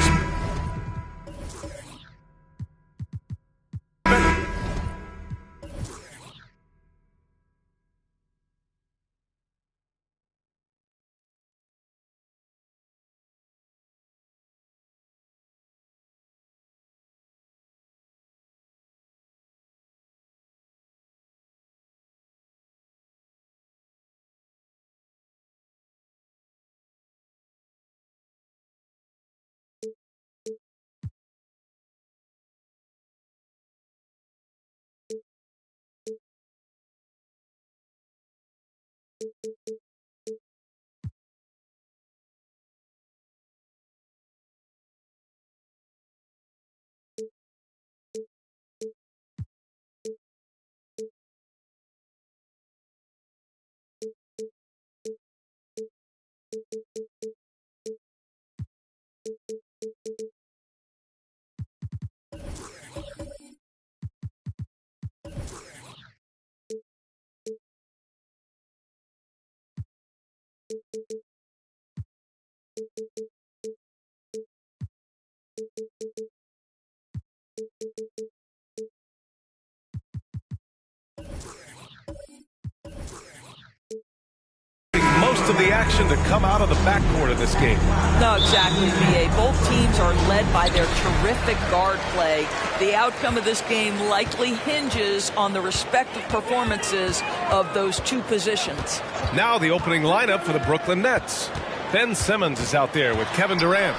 most of the action to come out of the backcourt of this game. No, exactly, B.A. Both teams are led by their terrific guard play. The outcome of this game likely hinges on the respective performances of those two positions. Now the opening lineup for the Brooklyn Nets. Ben Simmons is out there with Kevin Durant.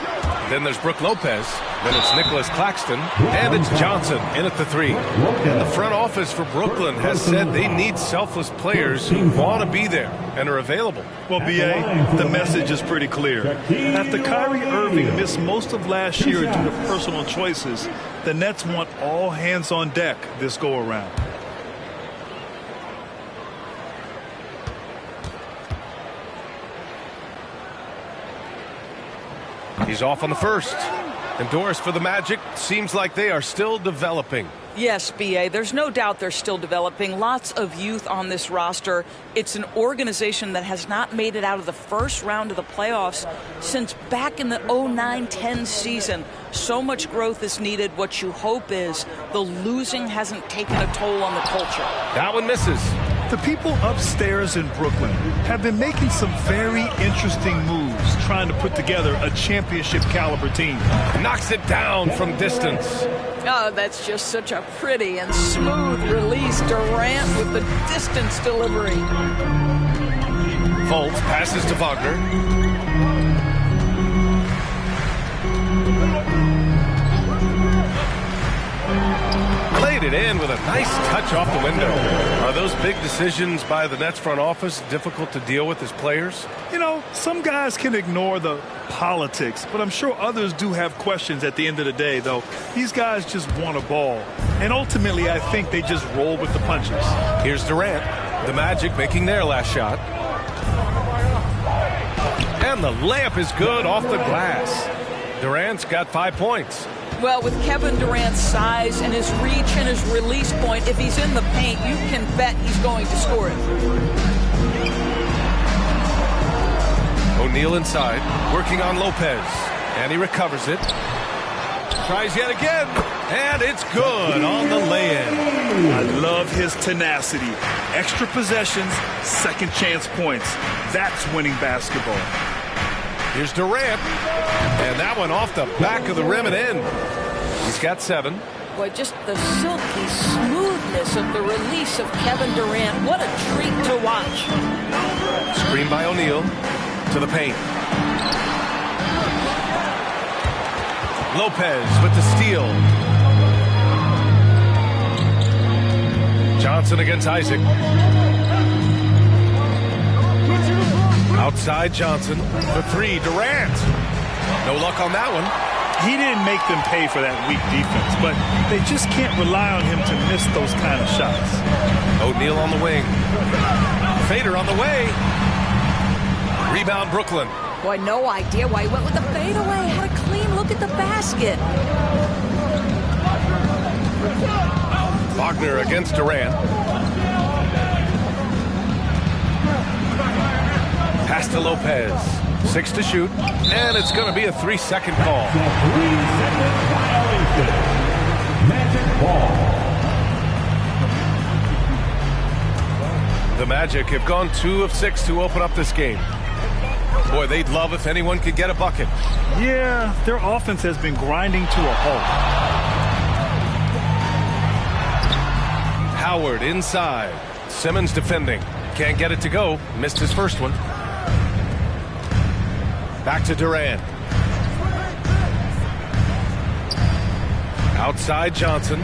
Then there's Brook Lopez. Then it's Nicholas Claxton. And it's Johnson in at the 3. And the front office for Brooklyn has said they need selfless players who want to be there and are available. Well, B.A., the message is pretty clear. After Kyrie Irving missed most of last year due to personal choices, the Nets want all hands on deck this go-around. He's off on the first. And Doris, for the Magic, seems like they are still developing. Yes, B.A., there's no doubt they're still developing. Lots of youth on this roster. It's an organization that has not made it out of the first round of the playoffs since back in the 09-10 season. So much growth is needed. What you hope is the losing hasn't taken a toll on the culture. That one misses. The people upstairs in Brooklyn have been making some very interesting moves trying to put together a championship caliber team. Knocks it down from distance. Oh, that's just such a pretty and smooth release. Durant with the distance delivery. Fultz passes to Wagner. Laid it in with a nice touch off the window. Are those big decisions by the Nets front office difficult to deal with as players? You know, some guys can ignore the politics, but I'm sure others do have questions at the end of the day, though. These guys just want a ball. And ultimately, I think they just roll with the punches. Here's Durant. The Magic making their last shot. And the layup is good off the glass. Durant's got 5 points. Well, with Kevin Durant's size and his reach and his release point, if he's in the paint, you can bet he's going to score it. O'Neal inside, working on Lopez. And he recovers it. Tries yet again. And it's good on the lay-in. I love his tenacity. Extra possessions, second chance points. That's winning basketball. Here's Durant. And that one off the back of the rim and in. He's got 7. Boy, just the silky smoothness of the release of Kevin Durant. What a treat to watch. Screen by O'Neal to the paint. Lopez with the steal. Johnson against Isaac. Outside Johnson. The 3, Durant. No luck on that one. He didn't make them pay for that weak defense, but they just can't rely on him to miss those kind of shots. O'Neal on the wing. Fader on the way. Rebound Brooklyn. Boy, no idea why he went with the fadeaway. Had a clean look at the basket. Wagner against Durant. Pass to Lopez. 6 to shoot. And it's going to be a 3-second call. 3-second violation. Magic ball. The Magic have gone 2 of 6 to open up this game. Boy, they'd love if anyone could get a bucket. Yeah, their offense has been grinding to a halt. Howard inside. Simmons defending. Can't get it to go. Missed his first one. Back to Durant. Outside Johnson.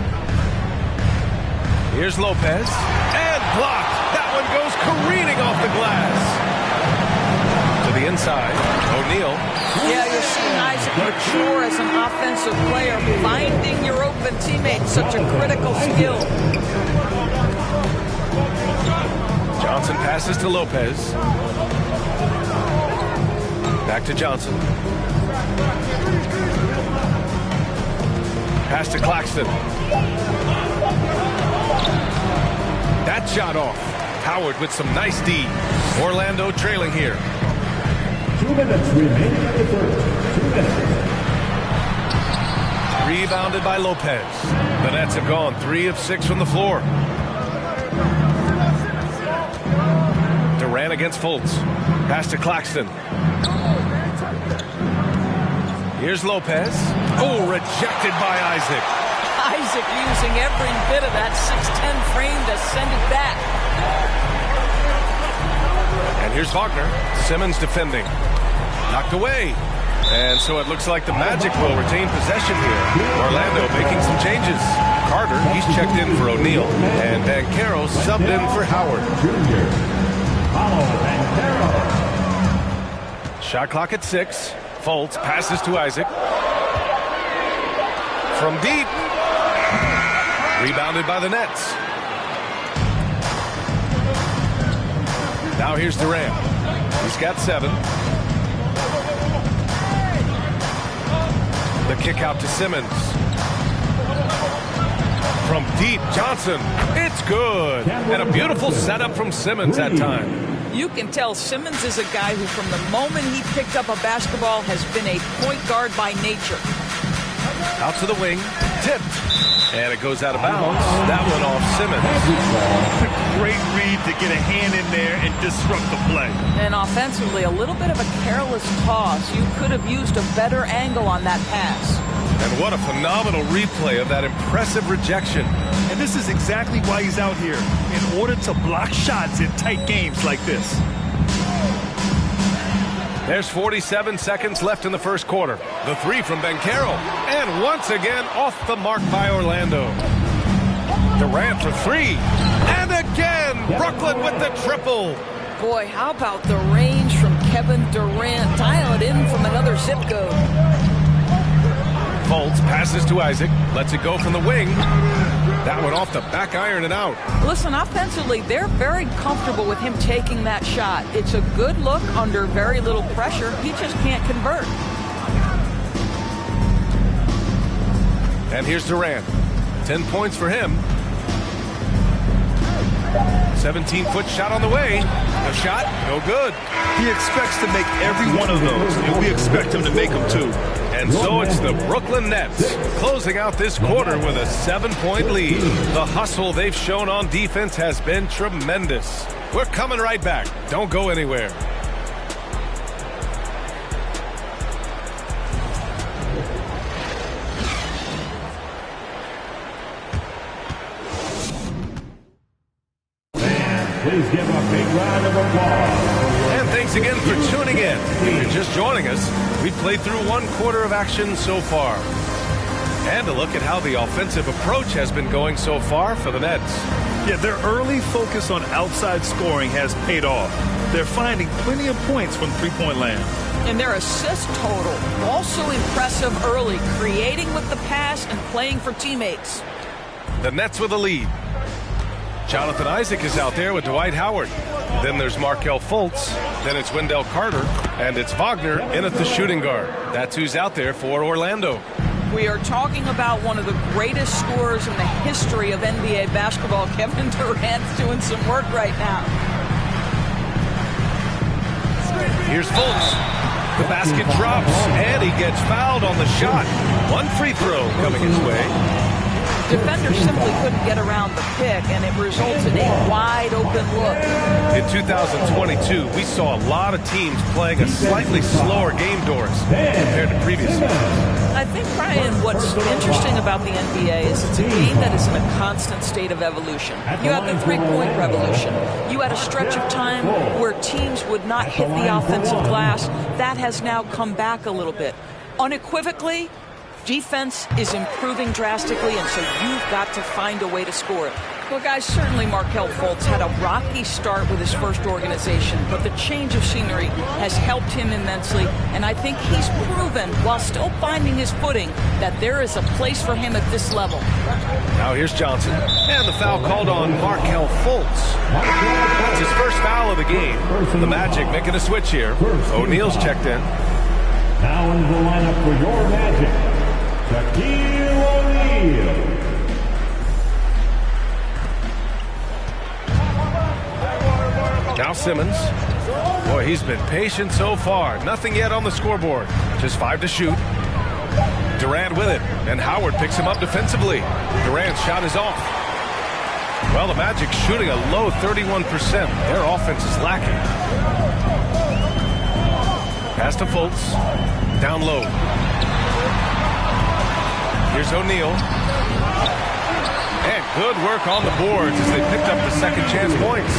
Here's Lopez. And blocked. That one goes careening off the glass. To the inside. O'Neal. Yeah, you're seeing Isaac mature as an offensive player. Finding your open teammates, such a critical skill. Johnson passes to Lopez. Back to Johnson. Pass to Claxton. That shot off. Howard with some nice D. Orlando trailing here. 2 minutes remaining in the third. 2 minutes. Rebounded by Lopez. The Nets have gone 3 of 6 from the floor. Durant against Fultz. Pass to Claxton. Here's Lopez. Oh, rejected by Isaac. Isaac using every bit of that 6'10 frame to send it back. And here's Wagner. Simmons defending. Knocked away. And so it looks like the Magic will retain possession here. Orlando making some changes. Carter, he's checked in for O'Neal. And Banchero subbed in for Howard. Shot clock at 6. Fultz passes to Isaac. From deep. Rebounded by the Nets. Now here's Durant. He's got 7. The kick out to Simmons. From deep, Johnson. It's good. And a beautiful setup from Simmons that time. You can tell Simmons is a guy who, from the moment he picked up a basketball, has been a point guard by nature. Out to the wing. Tipped. And it goes out of bounds. That one off Simmons. A great read to get a hand in there and disrupt the play. And offensively, a little bit of a careless toss. You could have used a better angle on that pass. And what a phenomenal replay of that impressive rejection. And this is exactly why he's out here, in order to block shots in tight games like this. There's 47 seconds left in the first quarter. The 3 from Banchero. And once again off the mark by Orlando. Durant for 3. And again, Brooklyn with the triple. Boy, how about the range from Kevin Durant? Dial it in from another zip code. Fultz passes to Isaac. Lets it go from the wing. That one off the back iron and out. Listen, offensively, they're very comfortable with him taking that shot. It's a good look under very little pressure. He just can't convert. And here's Durant. 10 points for him. 17-foot shot on the way. The shot, no good. He expects to make every one of those, and we expect him to make them too. And so it's the Brooklyn Nets closing out this quarter with a 7-point lead. The hustle they've shown on defense has been tremendous. We're coming right back. Don't go anywhere. Please give a big round of applause. And thanks again for tuning in. If you're just joining us, we've played through 1 quarter of action so far. And a look at how the offensive approach has been going so far for the Nets. Yeah, their early focus on outside scoring has paid off. They're finding plenty of points from three-point land. And their assist total, also impressive early, creating with the pass and playing for teammates. The Nets with a lead. Jonathan Isaac is out there with Dwight Howard. Then there's Markelle Fultz. Then it's Wendell Carter. And it's Wagner in at the shooting guard. That's who's out there for Orlando. We are talking about one of the greatest scorers in the history of NBA basketball. Kevin Durant's doing some work right now. Here's Fultz. The basket drops, and he gets fouled on the shot. 1 free throw coming his way. Defenders simply couldn't get around the pick, and it results in a wide-open look. In 2022, we saw a lot of teams playing a slightly slower game, Doris, compared to previous years. I think, Brian, what's interesting about the NBA is it's a game that is in a constant state of evolution. You had the three-point revolution. You had a stretch of time where teams would not hit the offensive glass. That has now come back a little bit. Unequivocally, defense is improving drastically, and so you've got to find a way to score it. Well, guys, certainly Markelle Fultz had a rocky start with his first organization, but the change of scenery has helped him immensely, and I think he's proven, while still finding his footing, that there is a place for him at this level. Now here's Johnson, and the foul called on Markelle Fultz. That's his first foul of the game. The Magic making a switch here. O'Neal's checked in. Now into the lineup for your Magic, Shaquille O'Neal. Now Simmons. Boy, he's been patient so far. Nothing yet on the scoreboard. Just 5 to shoot. Durant with it, and Howard picks him up defensively. Durant's shot is off. Well, the Magic shooting a low 31%. Their offense is lacking. Pass to Fultz. Down low. Here's O'Neal. And good work on the boards as they picked up the second chance points.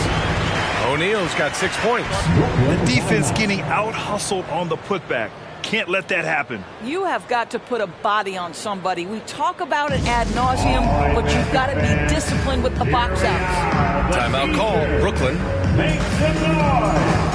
O'Neal's got 6 points. The defense getting out-hustled on the putback. Can't let that happen. You have got to put a body on somebody. We talk about it ad nauseum, but you've got to be disciplined with the box outs. Timeout call, Brooklyn. Make some noise.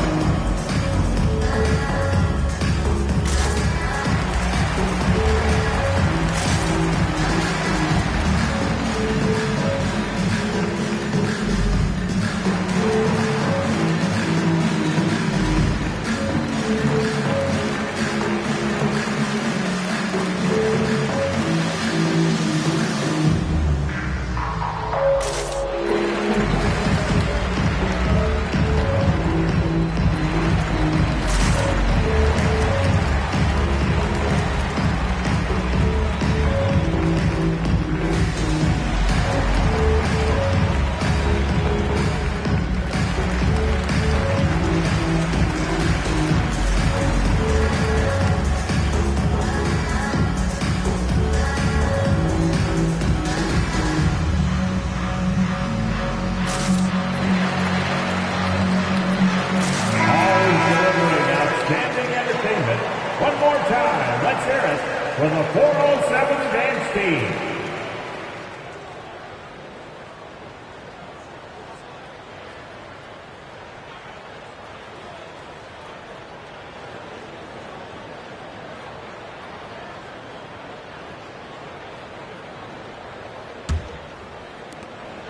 One more time, let's hear it for the 407 dance team.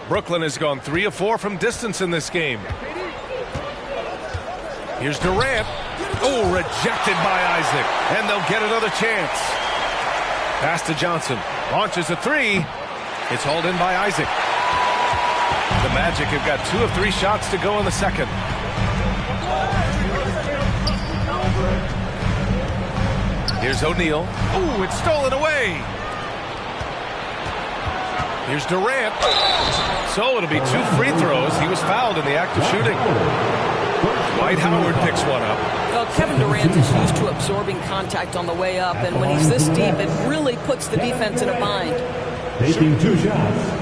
Brooklyn has gone 3 of 4 from distance in this game. Here's Durant. Oh, rejected by Isaac. And they'll get another chance. Pass to Johnson. Launches a 3. It's hauled in by Isaac. The Magic have got 2 of 3 shots to go in the second. Here's O'Neal. Oh, it's stolen away. Here's Durant. So it'll be 2 free throws. He was fouled in the act of shooting. Dwight Howard picks one up. Well, Kevin Durant is used to absorbing contact on the way up, and when he's this deep, it really puts the defense in a bind. Taking 2 shots.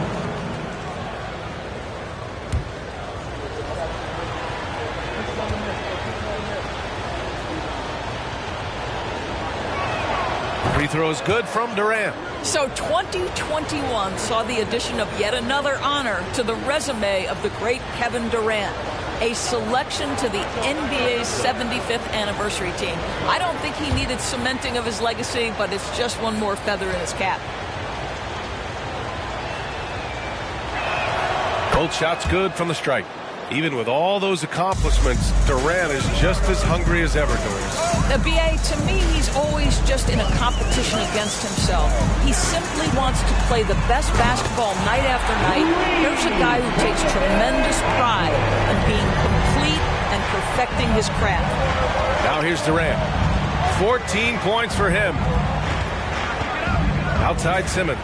Free throw is good from Durant. So 2021 saw the addition of yet another honor to the resume of the great Kevin Durant. A selection to the NBA's 75th anniversary team. I don't think he needed cementing of his legacy, but it's just one more feather in his cap. Both shots good from the stripe. Even with all those accomplishments, Durant is just as hungry as ever, Doris. BA, to me, he's always just in a competition against himself. He simply wants to play the best basketball night after night. Here's a guy who takes tremendous pride in being complete and perfecting his craft. Now here's Durant. 14 points for him. Outside Simmons.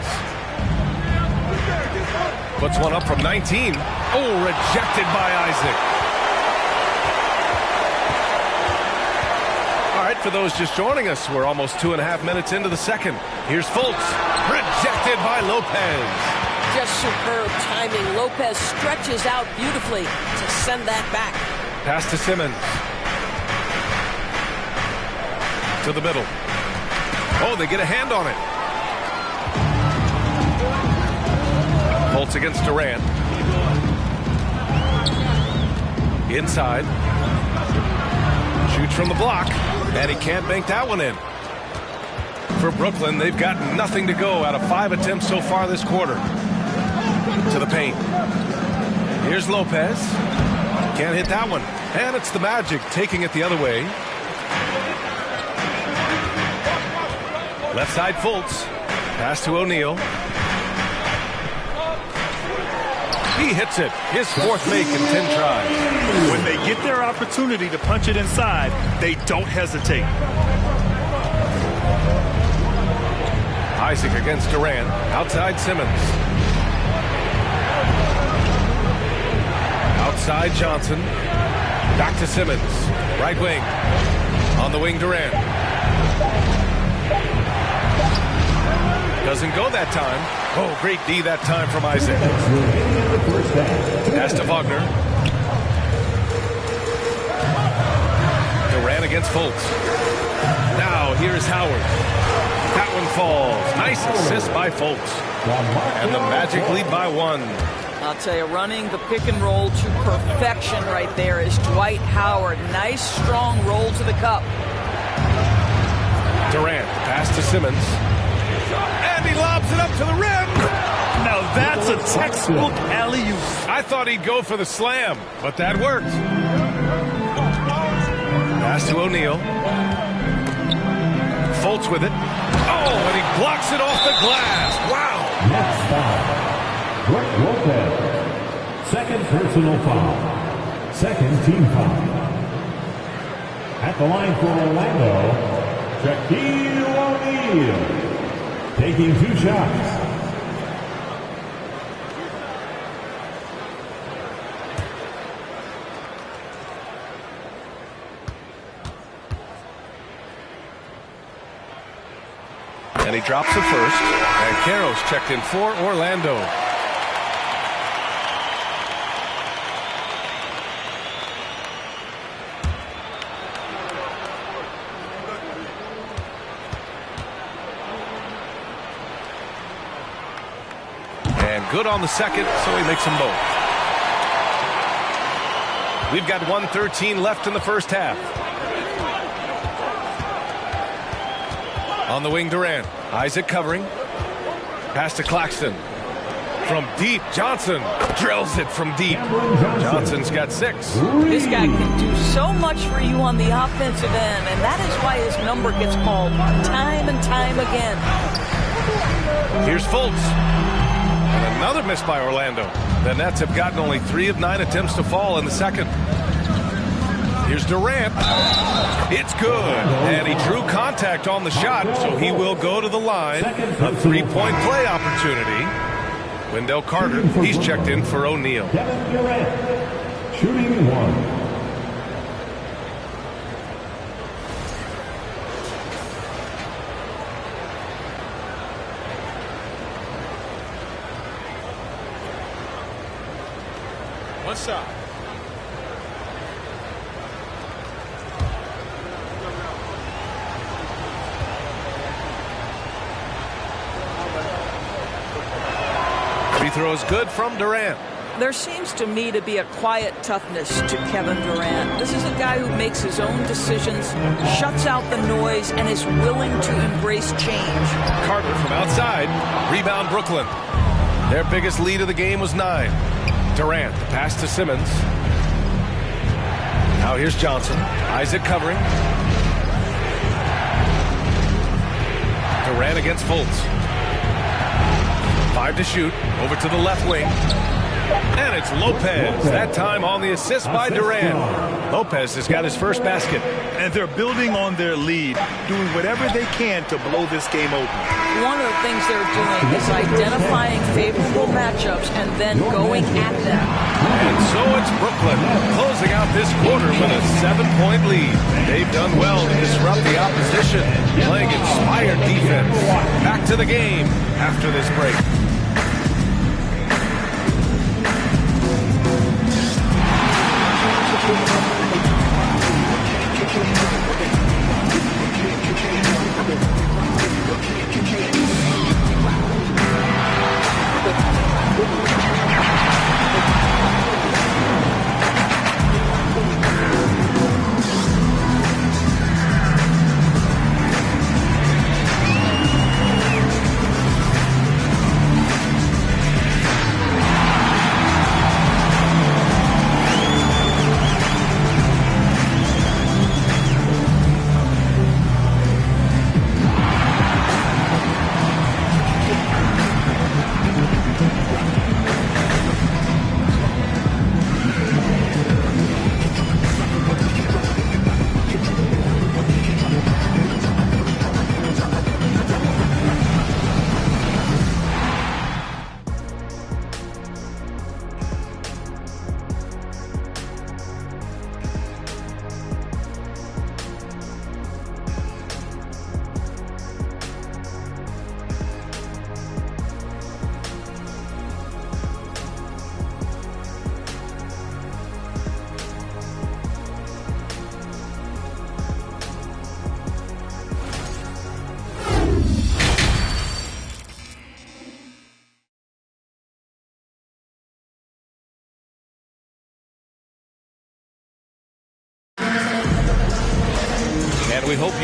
Puts one up from 19. Oh, rejected by Isaac. All right, for those just joining us, we're almost 2.5 minutes into the second. Here's Fultz. Rejected by Lopez. Just superb timing. Lopez stretches out beautifully to send that back. Pass to Simmons. To the middle. Oh, they get a hand on it. Fultz against Durant. Inside. Shoots from the block. And he can't bank that one in. For Brooklyn, they've got nothing to go out of 5 attempts so far this quarter. To the paint. Here's Lopez. Can't hit that one. And it's the Magic taking it the other way. Left side Fultz. Pass to O'Neal. He hits it. His 4th make in 10 tries. When they get their opportunity to punch it inside, they don't hesitate. Isaac against Durant. Outside Simmons. Outside Johnson. Back to Simmons. Right wing. On the wing, Durant. Doesn't go that time. Oh, great D that time from Isaac. Pass to Wagner. against Fultz. Now here's Howard. That one falls. Nice assist by Fultz. And the Magic lead by 1. I'll tell you, running the pick and roll to perfection right there is Dwight Howard. Nice, strong roll to the cup. Durant, pass to Simmons. And he lobs it up to the rim. Now that's a textbook alley-oop. I thought he'd go for the slam, but that worked. Pass to O'Neal. Fultz with it. Oh, and he blocks it off the glass. Wow. Next foul. Brook Lopez. Second personal foul. Second team foul. At the line for Orlando, Shaquille O'Neal. Taking 2 shots. And he drops it first. And Caro's checked in for Orlando. And good on the second, so he makes them both. We've got 1:13 left in the first half. On the wing, Durant. Isaac covering. Pass to Claxton. From deep, Johnson drills it from deep. Johnson's got 6. This guy can do so much for you on the offensive end, and that is why his number gets called time and time again. Here's Fultz. And another miss by Orlando. The Nets have gotten only 3 of 9 attempts to fall in the second. Here's Durant. It's good. And he drew contact on the shot, so he will go to the line. A 3-point play opportunity. Wendell Carter, he's checked in for O'Neal. Kevin Durant, shooting 1. What's up? Free throw is good from Durant. There seems to me to be a quiet toughness to Kevin Durant. This is a guy who makes his own decisions, shuts out the noise, and is willing to embrace change. Carter from outside. Rebound Brooklyn. Their biggest lead of the game was 9. Durant, the pass to Simmons. Now here's Johnson. Isaac covering. Durant against Fultz. 5 to shoot. Over to the left wing. And it's Lopez. That time on the assist by Durant. Lopez has got his first basket. And they're building on their lead, doing whatever they can to blow this game open. One of the things they're doing is identifying favorable matchups and then going at them. And so it's Brooklyn closing out this quarter with a 7-point lead. They've done well to disrupt the opposition, playing inspired defense. Back to the game after this break.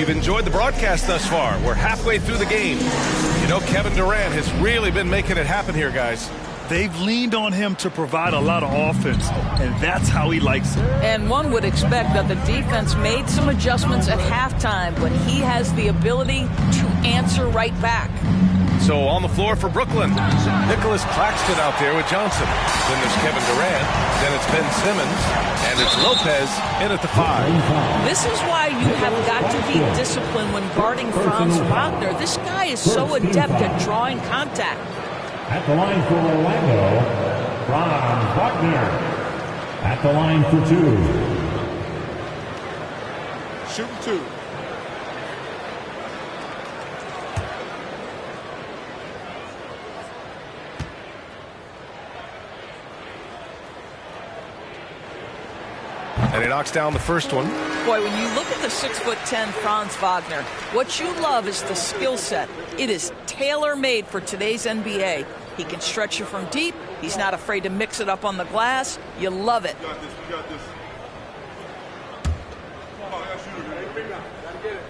you've enjoyed the broadcast thus far. We're halfway through the game. You know, Kevin Durant has really been making it happen here, guys. They've leaned on him to provide a lot of offense, and that's how he likes it. And one would expect that the defense made some adjustments at halftime, but he has the ability to answer right back. So on the floor for Brooklyn, Nicholas Claxton out there with Johnson. Then there's Kevin Durant. Then it's Ben Simmons. And it's Lopez in at the 5. This is why you have got to be disciplined when guarding Franz Wagner. This guy is so adept at drawing contact. At the line for Orlando, Franz Wagner. At the line for 2. Shoot 2. And he knocks down the first one. Boy, when you look at the 6'10" Franz Wagner, what you love is the skill set. It is tailor-made for today's NBA. He can stretch you from deep. He's not afraid to mix it up on the glass. You love it. You got this. You got this. Come on, I got to shoot it, man. Gotta get it.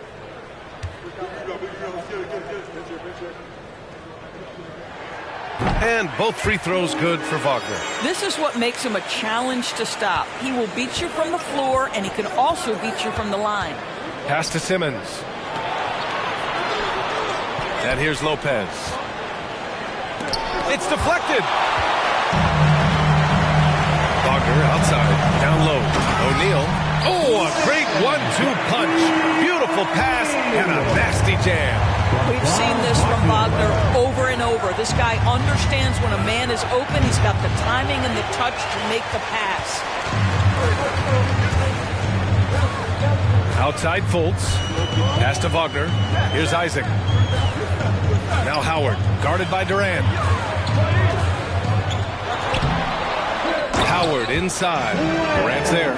And both free throws good for Wagner. This is what makes him a challenge to stop. He will beat you from the floor, and he can also beat you from the line. Pass to Simmons. And here's Lopez. It's deflected. Wagner outside, down low. O'Neal. Oh, a great 1-2 punch. Beautiful pass and a nasty jam. We've seen this from Wagner over and over. This guy understands when a man is open. He's got the timing and the touch to make the pass. Outside Fultz. Pass to Wagner. Here's Isaac. Now Howard, guarded by Durant. Howard inside. Durant's there.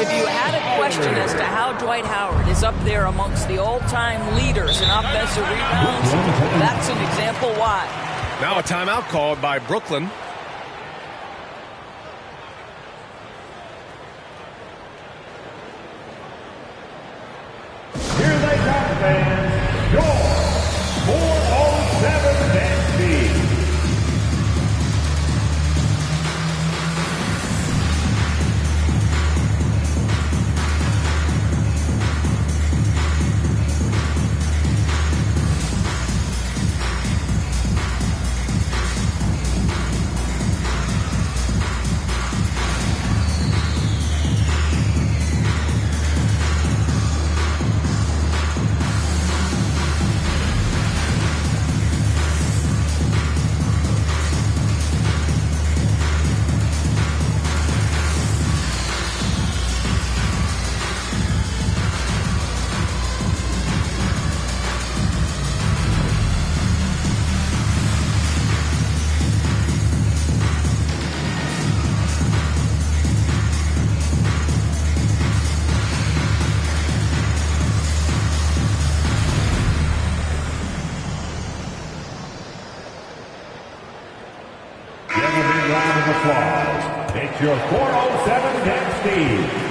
If you had a question as to how Dwight Howard is up there amongst the all-time leaders in offensive rebounds, that's an example why. Now a timeout called by Brooklyn. Here they come, fans. Your 407 dance beat. It's your 407 dance beat.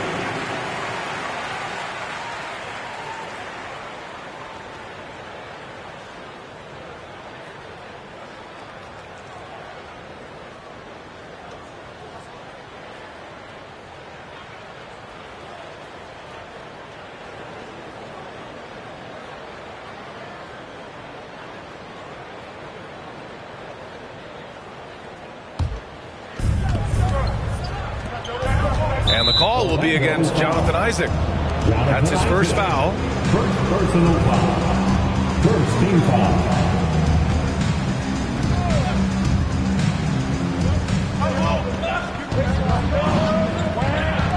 And the call will be against Jonathan Isaac. That's his first foul. First personal foul. First team foul.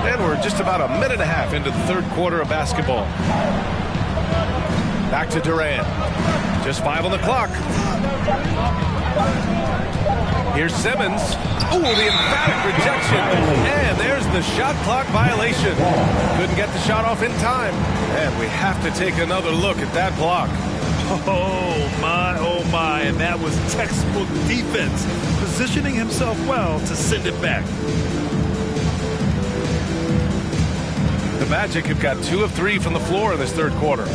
And we're just about a minute and a half into the third quarter of basketball. Back to Durant. Just 5 on the clock. Here's Simmons. Oh, the emphatic rejection. And there's the shot clock violation. Couldn't get the shot off in time. And we have to take another look at that block. Oh my, and that was textbook defense, positioning himself well to send it back. The Magic have got 2 of 3 from the floor in this third quarter.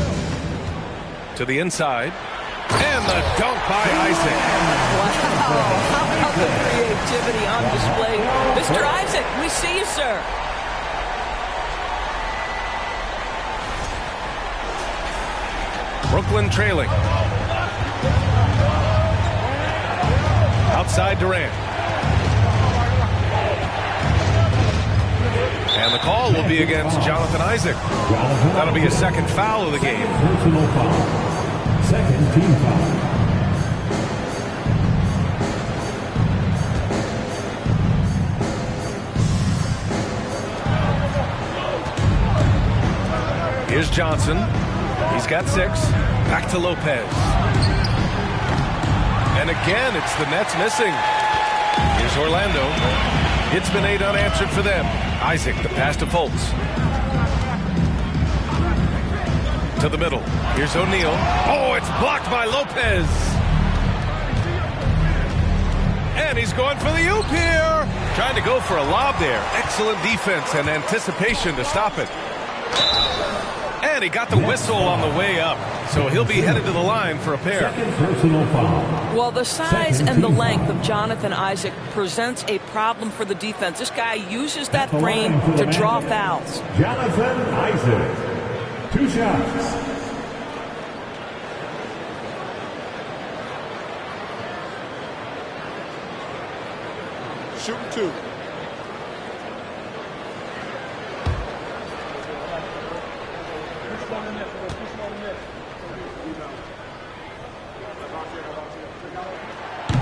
To the inside. And the dunk by Isaac. Wow. How about the creativity on display? Mr. Isaac, we see you, sir. Brooklyn trailing. Outside Durant. And the call will be against Jonathan Isaac. That'll be his second foul of the game. Personal foul. Second team foul. Here's Johnson. He's got 6. Back to Lopez. And again, it's the Nets missing. Here's Orlando. It's been 8 unanswered for them. Isaac, the pass to Fultz. To the middle. Here's O'Neal. Oh, it's blocked by Lopez. And he's going for the oop here. Trying to go for a lob there. Excellent defense and anticipation to stop it. And he got the whistle on the way up. So he'll be headed to the line for a pair. Second personal foul. Well, the size and the length of Jonathan Isaac presents a problem for the defense. This guy uses that frame to draw fouls. Jonathan Isaac. 2 shots. Shoot 2.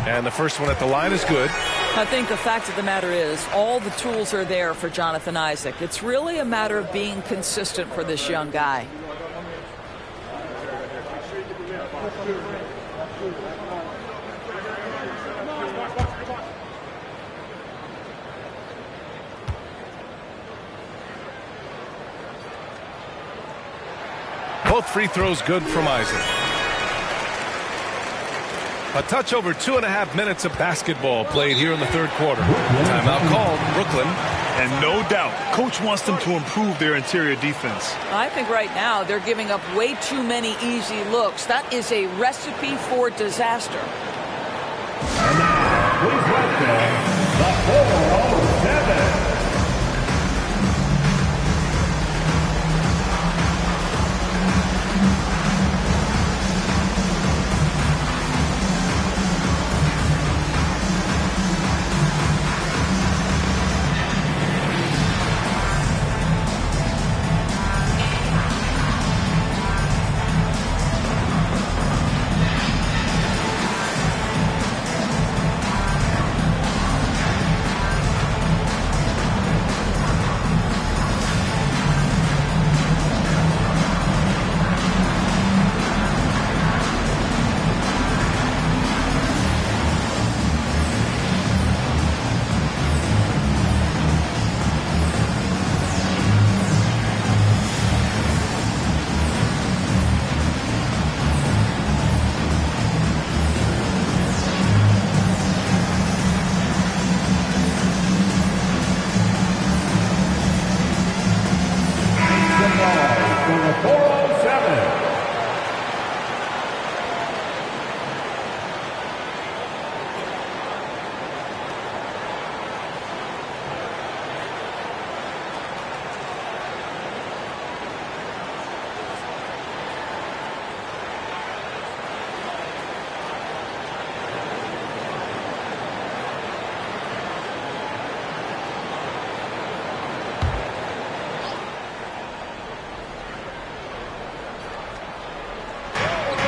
And the first one at the line is good. I think the fact of the matter is all the tools are there for Jonathan Isaac. It's really a matter of being consistent for this young guy. Both free throws good from Isaac. A touch over 2.5 minutes of basketball played here in the third quarter. Timeout called, Brooklyn. And no doubt, coach wants them to improve their interior defense. I think right now they're giving up way too many easy looks. That is a recipe for disaster. And now, please welcome the 407.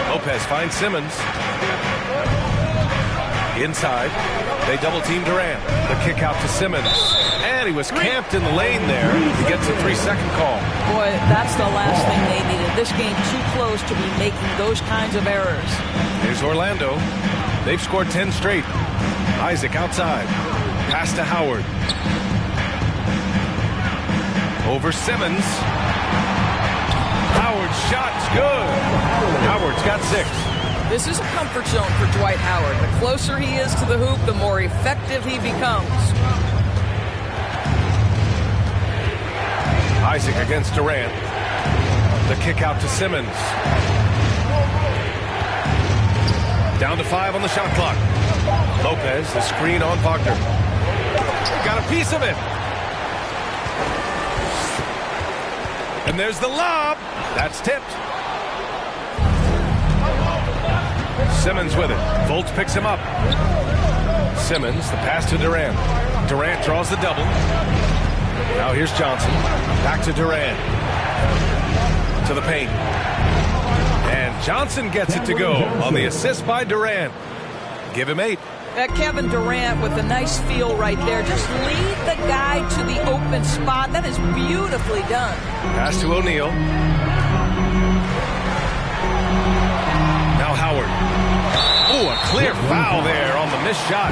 Lopez finds Simmons. Inside. They double team Durant. The kick out to Simmons. And he was camped in the lane there. He gets a 3-second call. Boy, that's the last thing they needed. This game too close to be making those kinds of errors. Here's Orlando. They've scored 10 straight. Isaac outside. Pass to Howard. Over Simmons. Howard's shot's good. Howard's got 6. This is a comfort zone for Dwight Howard. The closer he is to the hoop, the more effective he becomes. Isaac against Durant. The kick out to Simmons. Down to 5 on the shot clock. Lopez, the screen on Wagner. Got a piece of it. And there's the lob. That's tipped. Simmons with it. Fultz picks him up. Simmons, the pass to Durant. Durant draws the double. Now here's Johnson. Back to Durant. To the paint. And Johnson gets it to go on the assist by Durant. Give him 8. Kevin Durant with a nice feel right there. Just lead the guy to the open spot. That is beautifully done. Pass to O'Neal. Now Howard. Oh, a clear foul there on the missed shot.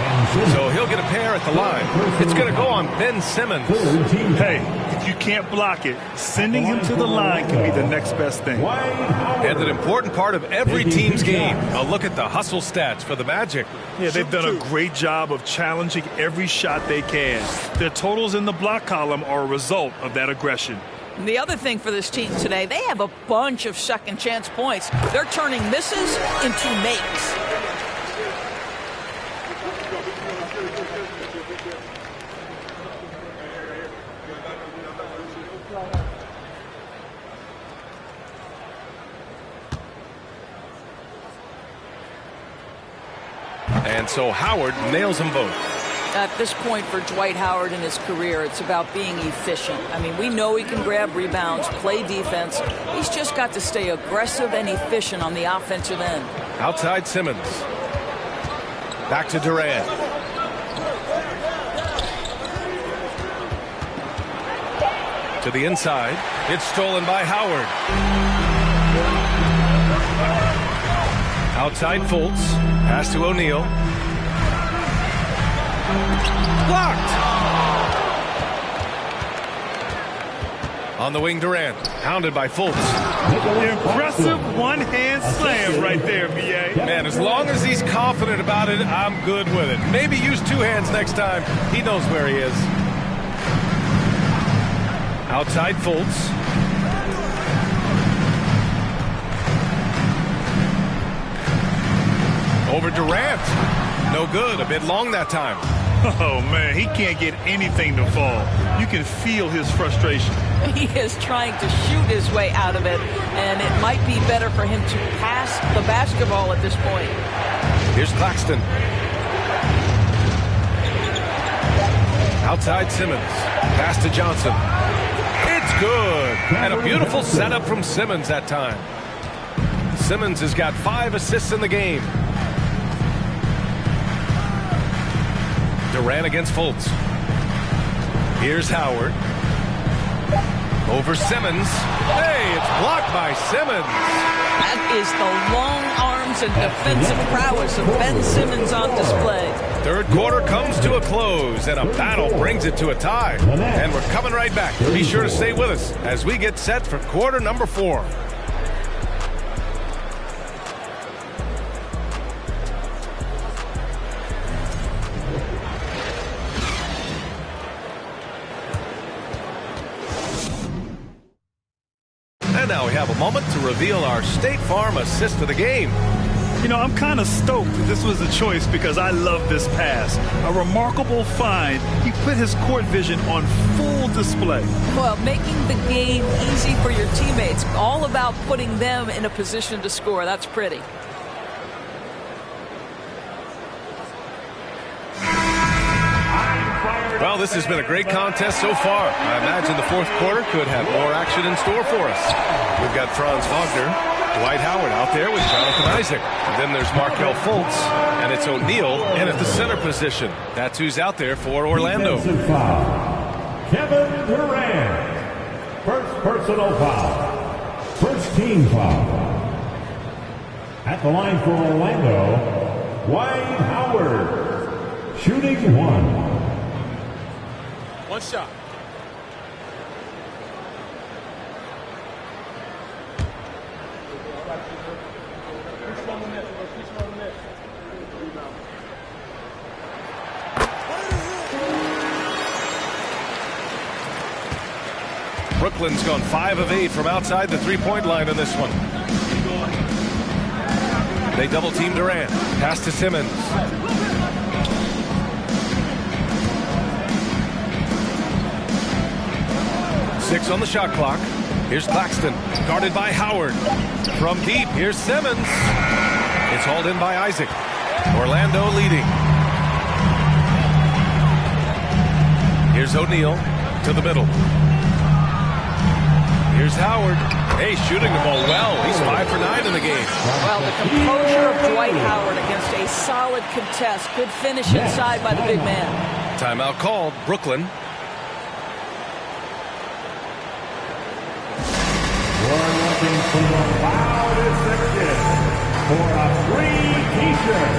So he'll get a pair at the line. It's going to go on Ben Simmons. Hey, if you can't block it, sending him to the line can be the next best thing. And an important part of every team's game. A look at the hustle stats for the Magic. Yeah, they've done a great job of challenging every shot they can. Their totals in the block column are a result of that aggression. And the other thing for this team today, they have a bunch of second chance points. They're turning misses into makes. And so Howard nails them both. At this point for Dwight Howard in his career, it's about being efficient. I mean, we know he can grab rebounds, play defense. He's just got to stay aggressive and efficient on the offensive end. Outside Simmons. Back to Durant. To the inside. It's stolen by Howard. Outside Fultz. Pass to O'Neal. Blocked. On the wing, Durant. Hounded by Fultz. Impressive one-hand slam right there, B.A. Man, as long as he's confident about it, I'm good with it. Maybe use 2 hands next time. He knows where he is. Outside Fultz. Over Durant. No good. A bit long that time. Oh, man, he can't get anything to fall. You can feel his frustration. He is trying to shoot his way out of it, and it might be better for him to pass the basketball at this point. Here's Claxton. Outside Simmons. Pass to Johnson. It's good. And a beautiful setup from Simmons that time. Simmons has got 5 assists in the game. Durant against Fultz. Here's Howard. Over Simmons. Hey, it's blocked by Simmons. That is the long arms and defensive prowess of Ben Simmons on display. Third quarter comes to a close, and a battle brings it to a tie. And we're coming right back. Be sure to stay with us as we get set for quarter number 4. And now we have a moment to reveal our State Farm assist of the game. You know, I'm kind of stoked that this was a choice because I love this pass. A remarkable find. He put his court vision on full display. Well, making the game easy for your teammates. All about putting them in a position to score. That's pretty. Well, this has been a great contest so far. I imagine the fourth quarter could have more action in store for us. We've got Franz Wagner, Dwight Howard out there with Jonathan Isaac. And then there's Markelle Fultz, and it's O'Neal in at the center position. That's who's out there for Orlando. Kevin Durant. First personal foul. First team foul. At the line for Orlando, Dwight Howard. Shooting 1. One shot. Brooklyn's gone 5 of 8 from outside the three-point line in this one. They double team Durant. Pass to Simmons. Six on the shot clock. Here's Claxton, guarded by Howard. From deep, here's Simmons. It's hauled in by Isaac. Orlando leading. Here's O'Neal to the middle. Here's Howard. Hey, shooting the ball well. He's 5 for 9 in the game. Well, the composure of Dwight Howard against a solid contest. Good finish inside by the big man. Timeout called. Brooklyn. We're looking for the loudest section for a free t-shirt.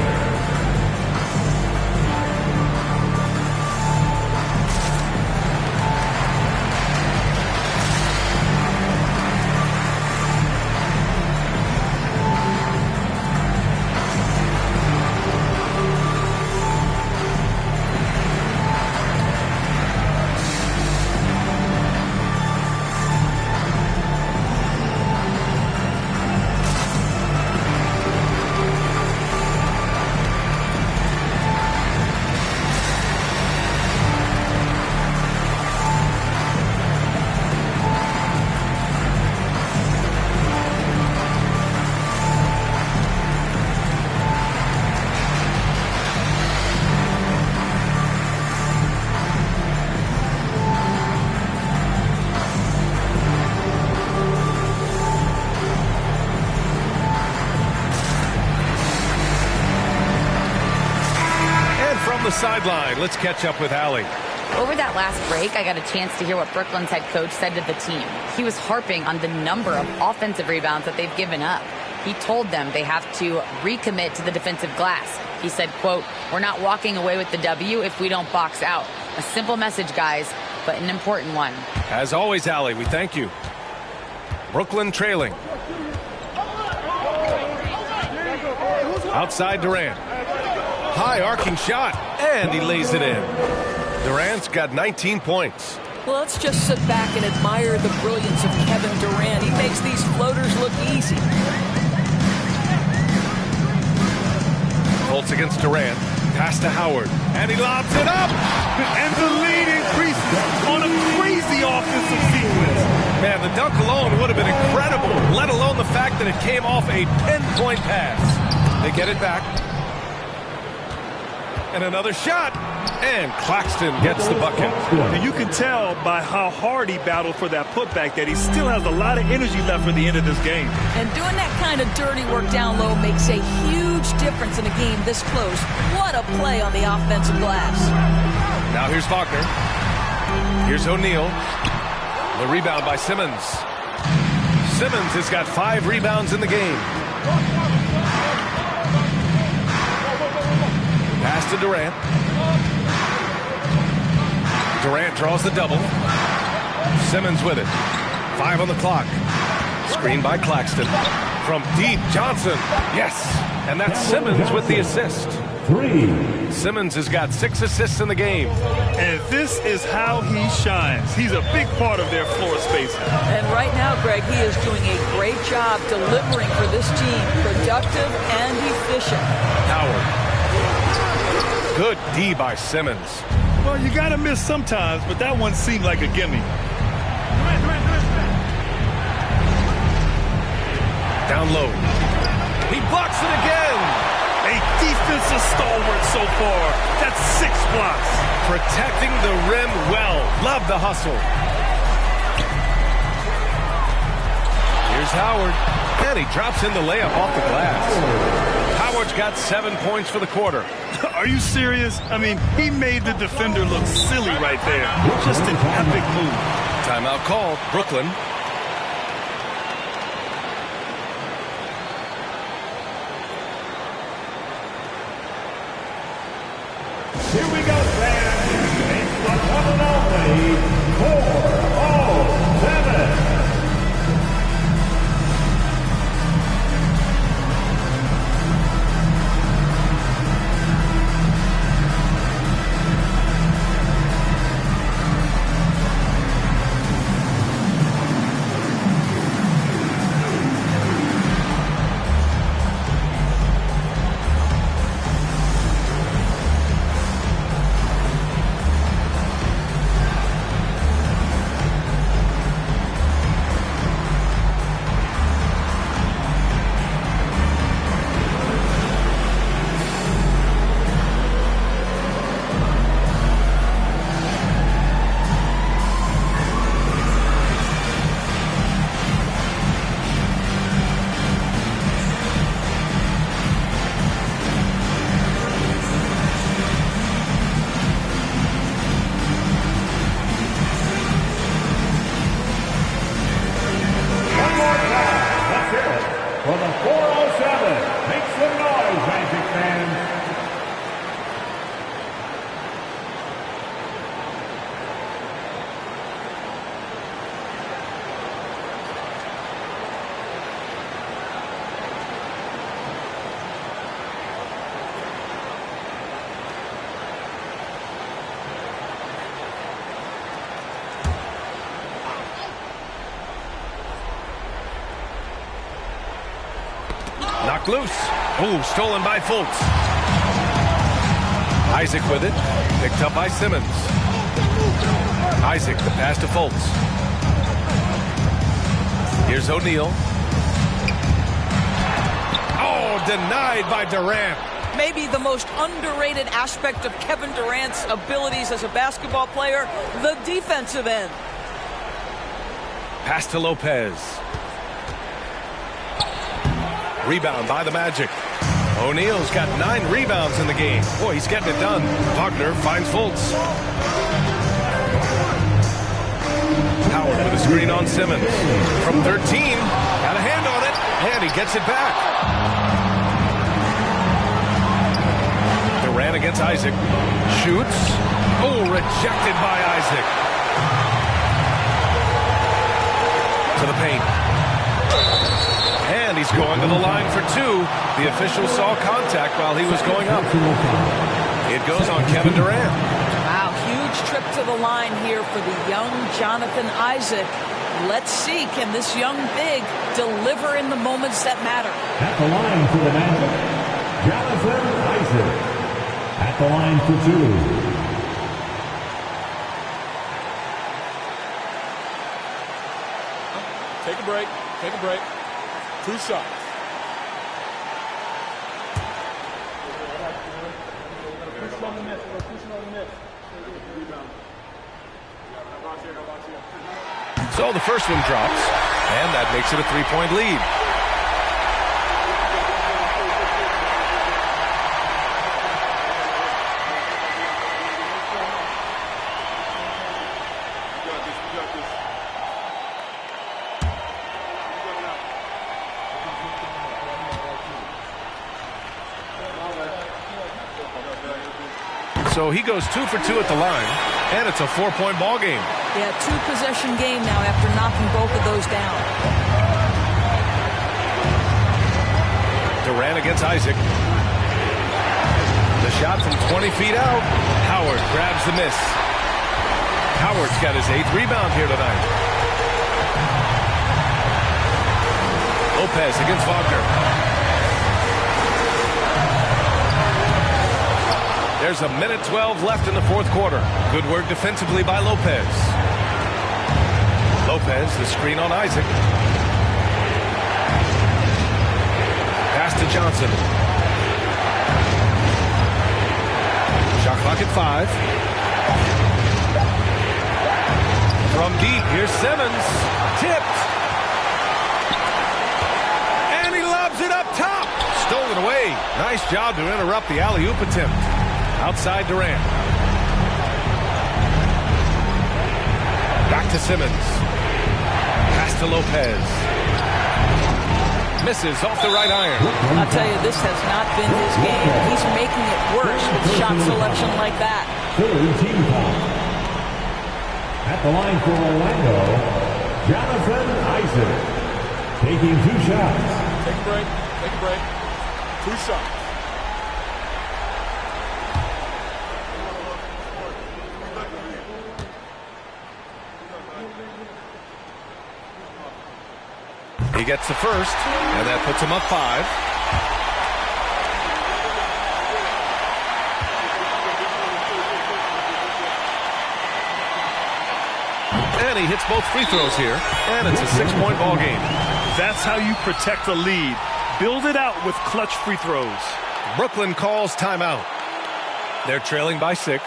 Sideline. Let's catch up with Allie. Over that last break, I got a chance to hear what Brooklyn's head coach said to the team. He was harping on the number of offensive rebounds that they've given up. He told them they have to recommit to the defensive glass. He said, quote, "We're not walking away with the W if we don't box out." A simple message, guys, but an important one. As always, Allie, we thank you. Brooklyn trailing. Outside Durant. High arcing shot, and he lays it in. Durant's got 19 points. Well, let's just sit back and admire the brilliance of Kevin Durant. He makes these floaters look easy. Colts against Durant. Pass to Howard, and he lobs it up. And the lead increases on a crazy offensive sequence. Man, the dunk alone would have been incredible, let alone the fact that it came off a pinpoint pass. They get it back. And another shot. And Claxton gets the bucket. And you can tell by how hard he battled for that putback that he still has a lot of energy left for the end of this game. And doing that kind of dirty work down low makes a huge difference in a game this close. What a play on the offensive glass. Now here's Wagner. Here's O'Neal. The rebound by Simmons. Simmons has got 5 rebounds in the game. Pass to Durant. Durant draws the double. Simmons with it. 5 on the clock. Screen by Claxton. From deep, Johnson. Yes. And that's Simmons with the assist. 3. Simmons has got 6 assists in the game. And this is how he shines. He's a big part of their floor space. And right now, Greg, he is doing a great job delivering for this team. Productive and efficient. Howard. Good D by Simmons. Well, you got to miss sometimes, but that one seemed like a gimme. Down low. He blocks it again. A defensive stalwart so far. That's 6 blocks. Protecting the rim well. Love the hustle. Here's Howard. And he drops in the layup off the glass. Howard's got 7 points for the quarter. Are you serious? I mean, he made the defender look silly right there. Just an epic move. Timeout called. Brooklyn. Here we go, fans. It's the one and only 407. Knocked loose. Oh, stolen by Fultz. Isaac with it. Picked up by Simmons. Isaac, the pass to Fultz. Here's O'Neal. Oh, denied by Durant. Maybe the most underrated aspect of Kevin Durant's abilities as a basketball player, the defensive end. Pass to Lopez. Rebound by the Magic. O'Neal's got 9 rebounds in the game. Boy, he's getting it done. Wagner finds Fultz. Howard with a screen on Simmons. From 13, got a hand on it, and he gets it back. Durant against Isaac. Shoots. Oh, rejected by Isaac. To the paint. And he's going to the line for 2. The official saw contact while he was going up. It goes on Kevin Durant. Wow, huge trip to the line here for the young Jonathan Isaac. Let's see, can this young big deliver in the moments that matter? At the line for the Magic, Jonathan Isaac. At the line for 2. Take a break. Take a break. 2 shots. So the first one drops, and that makes it a 3-point lead. So he goes 2 for 2 at the line, and it's a 4-point ball game. Yeah, 2-possession game now after knocking both of those down. Durant against Isaac. The shot from 20 feet out. Howard grabs the miss. Howard's got his 8th rebound here tonight. Lopez against Wagner. There's a minute 12 left in the 4th quarter. Good work defensively by Lopez. Lopez, the screen on Isaac. Pass to Johnson. Shot clock at 5. From deep, here's Simmons. Tipped. And he lobs it up top. Stolen away. Nice job to interrupt the alley-oop attempt. Outside Durant. Back to Simmons. Pass to Lopez. Misses off the right iron. I'll tell you, this has not been his game. He's making it worse with shot selection like that. 3rd team foul. At the line for Orlando, Jonathan Isaac. Taking 2 shots. Take a break. Take a break. 2 shots. He gets the first, and that puts him up 5. And he hits both free throws here, and it's a 6-point ball game. That's how you protect the lead. Build it out with clutch free throws. Brooklyn calls timeout. They're trailing by 6.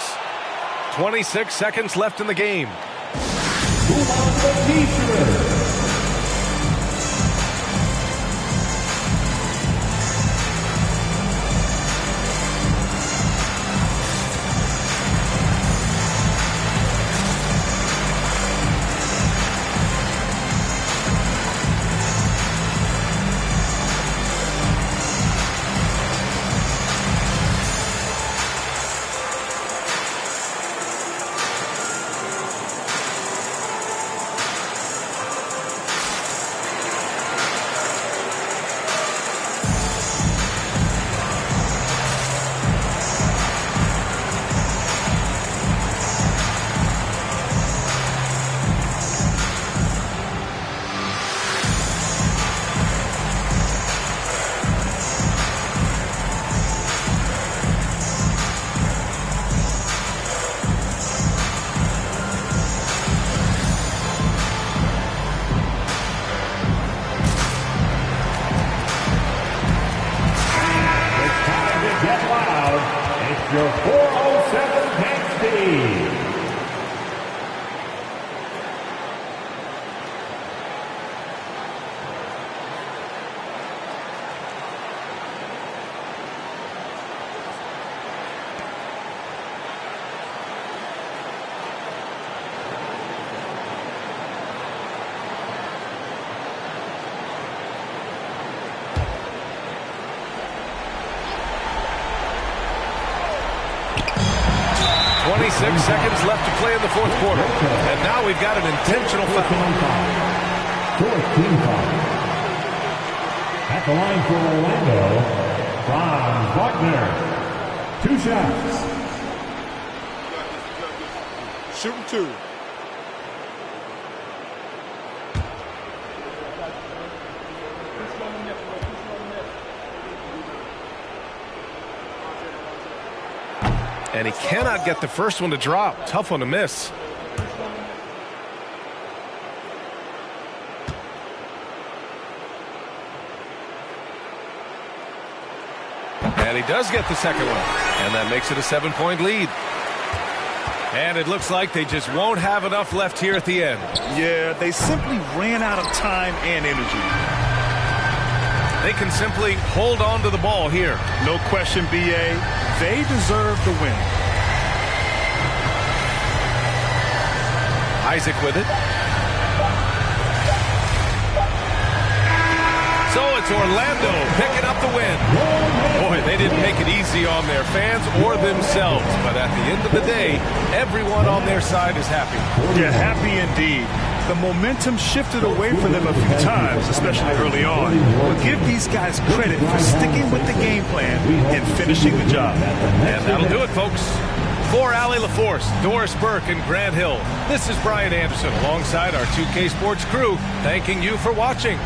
26 seconds left in the game. Who wants the T-shirt? your 407 Kansas City. Seconds left to play in the fourth quarter. And now we've got an intentional foul. Fourth team foul. At the line for Orlando, Franz Wagner. 2 shots. Shooting 2. And he cannot get the first one to drop. Tough one to miss. And he does get the second one. And that makes it a 7-point lead. And it looks like they just won't have enough left here at the end. Yeah, they simply ran out of time and energy. They can simply hold on to the ball here. No question, B.A. They deserve the win. Isaac with it. So it's Orlando picking up the win. Boy, they didn't make it easy on their fans or themselves. But at the end of the day, everyone on their side is happy. Yeah, happy indeed. The momentum shifted away from them a few times, especially early on. But give these guys credit for sticking with the game plan and finishing the job. And that'll do it, folks. For Allie LaForce, Doris Burke, and Grant Hill, this is Brian Anderson alongside our 2K Sports crew, thanking you for watching.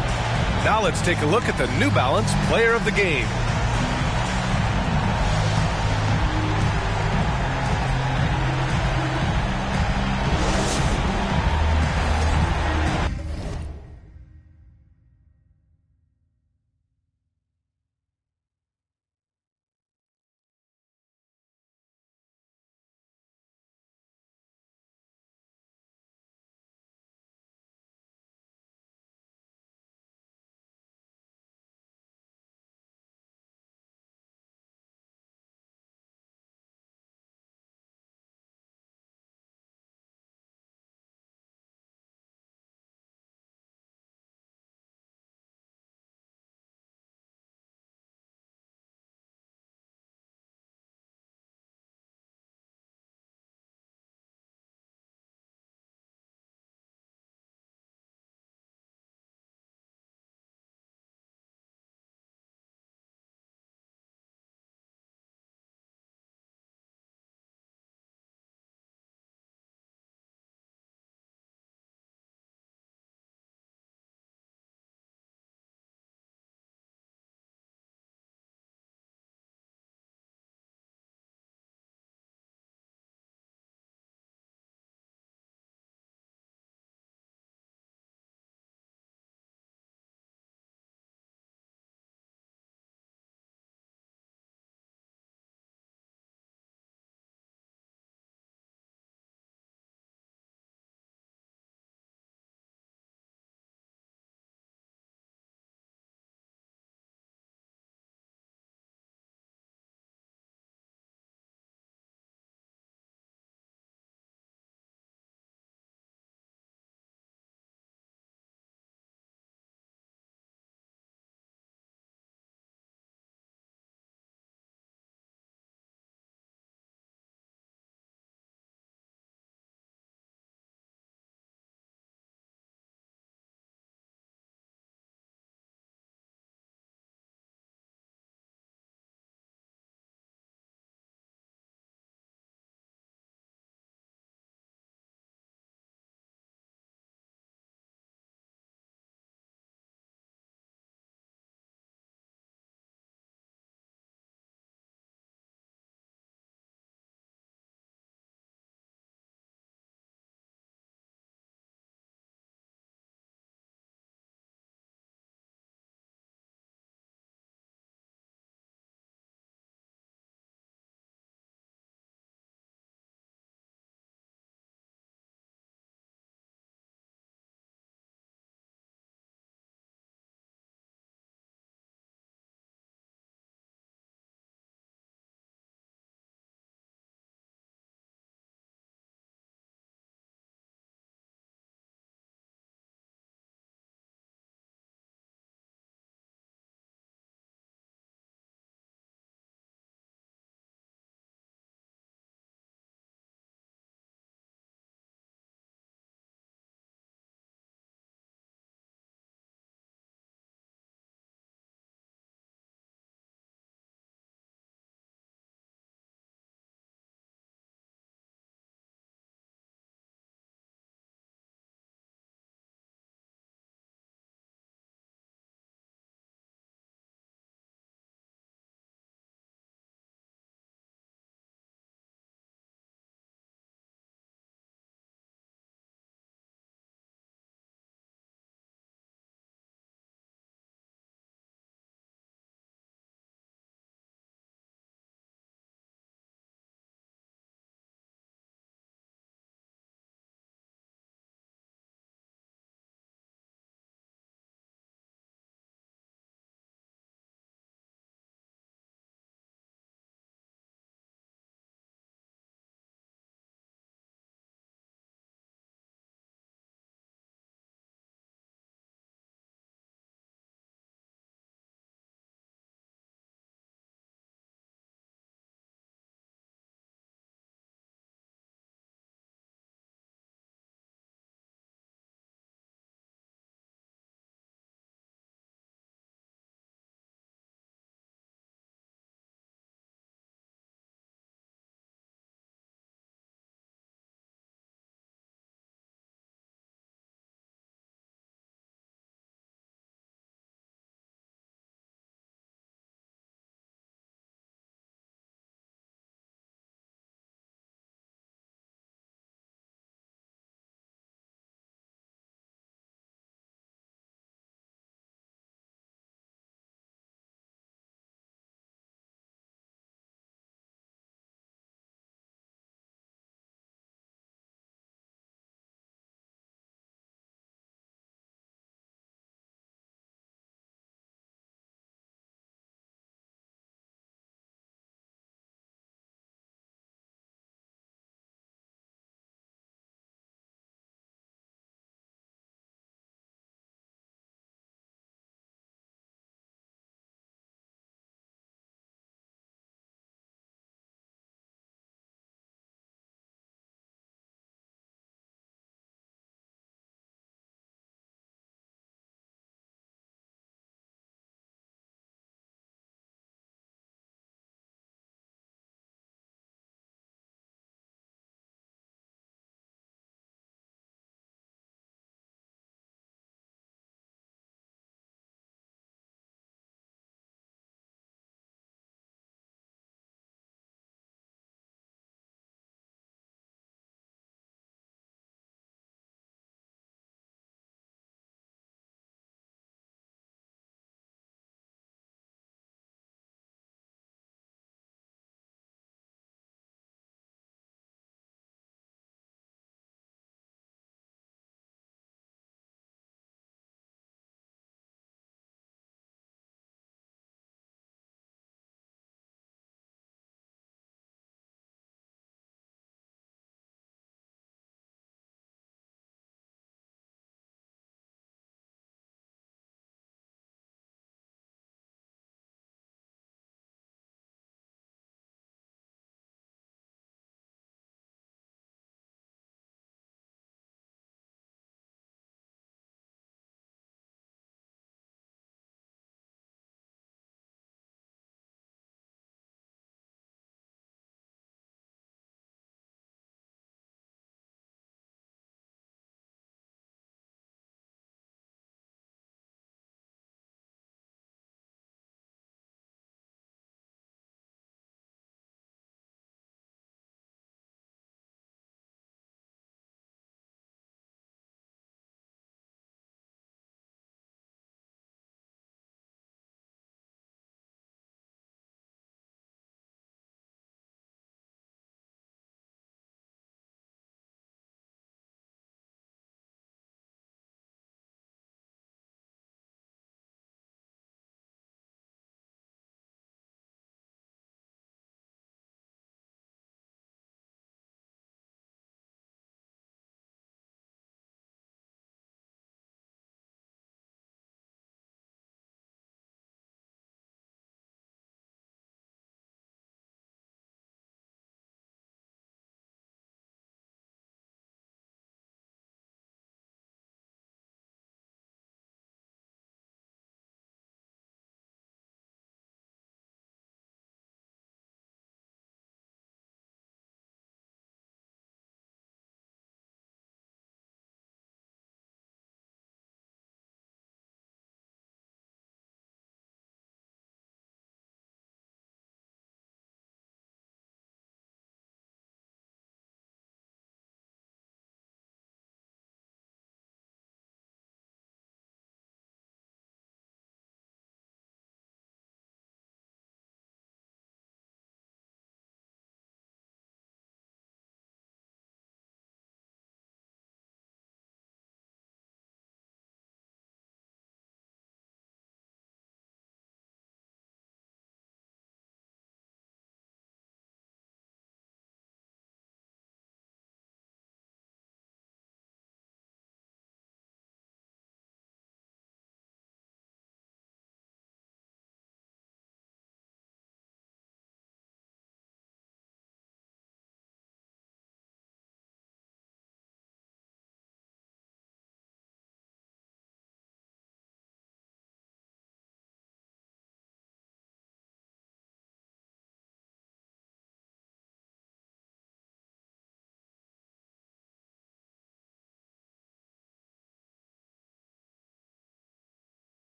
Now let's take a look at the New Balance Player of the Game.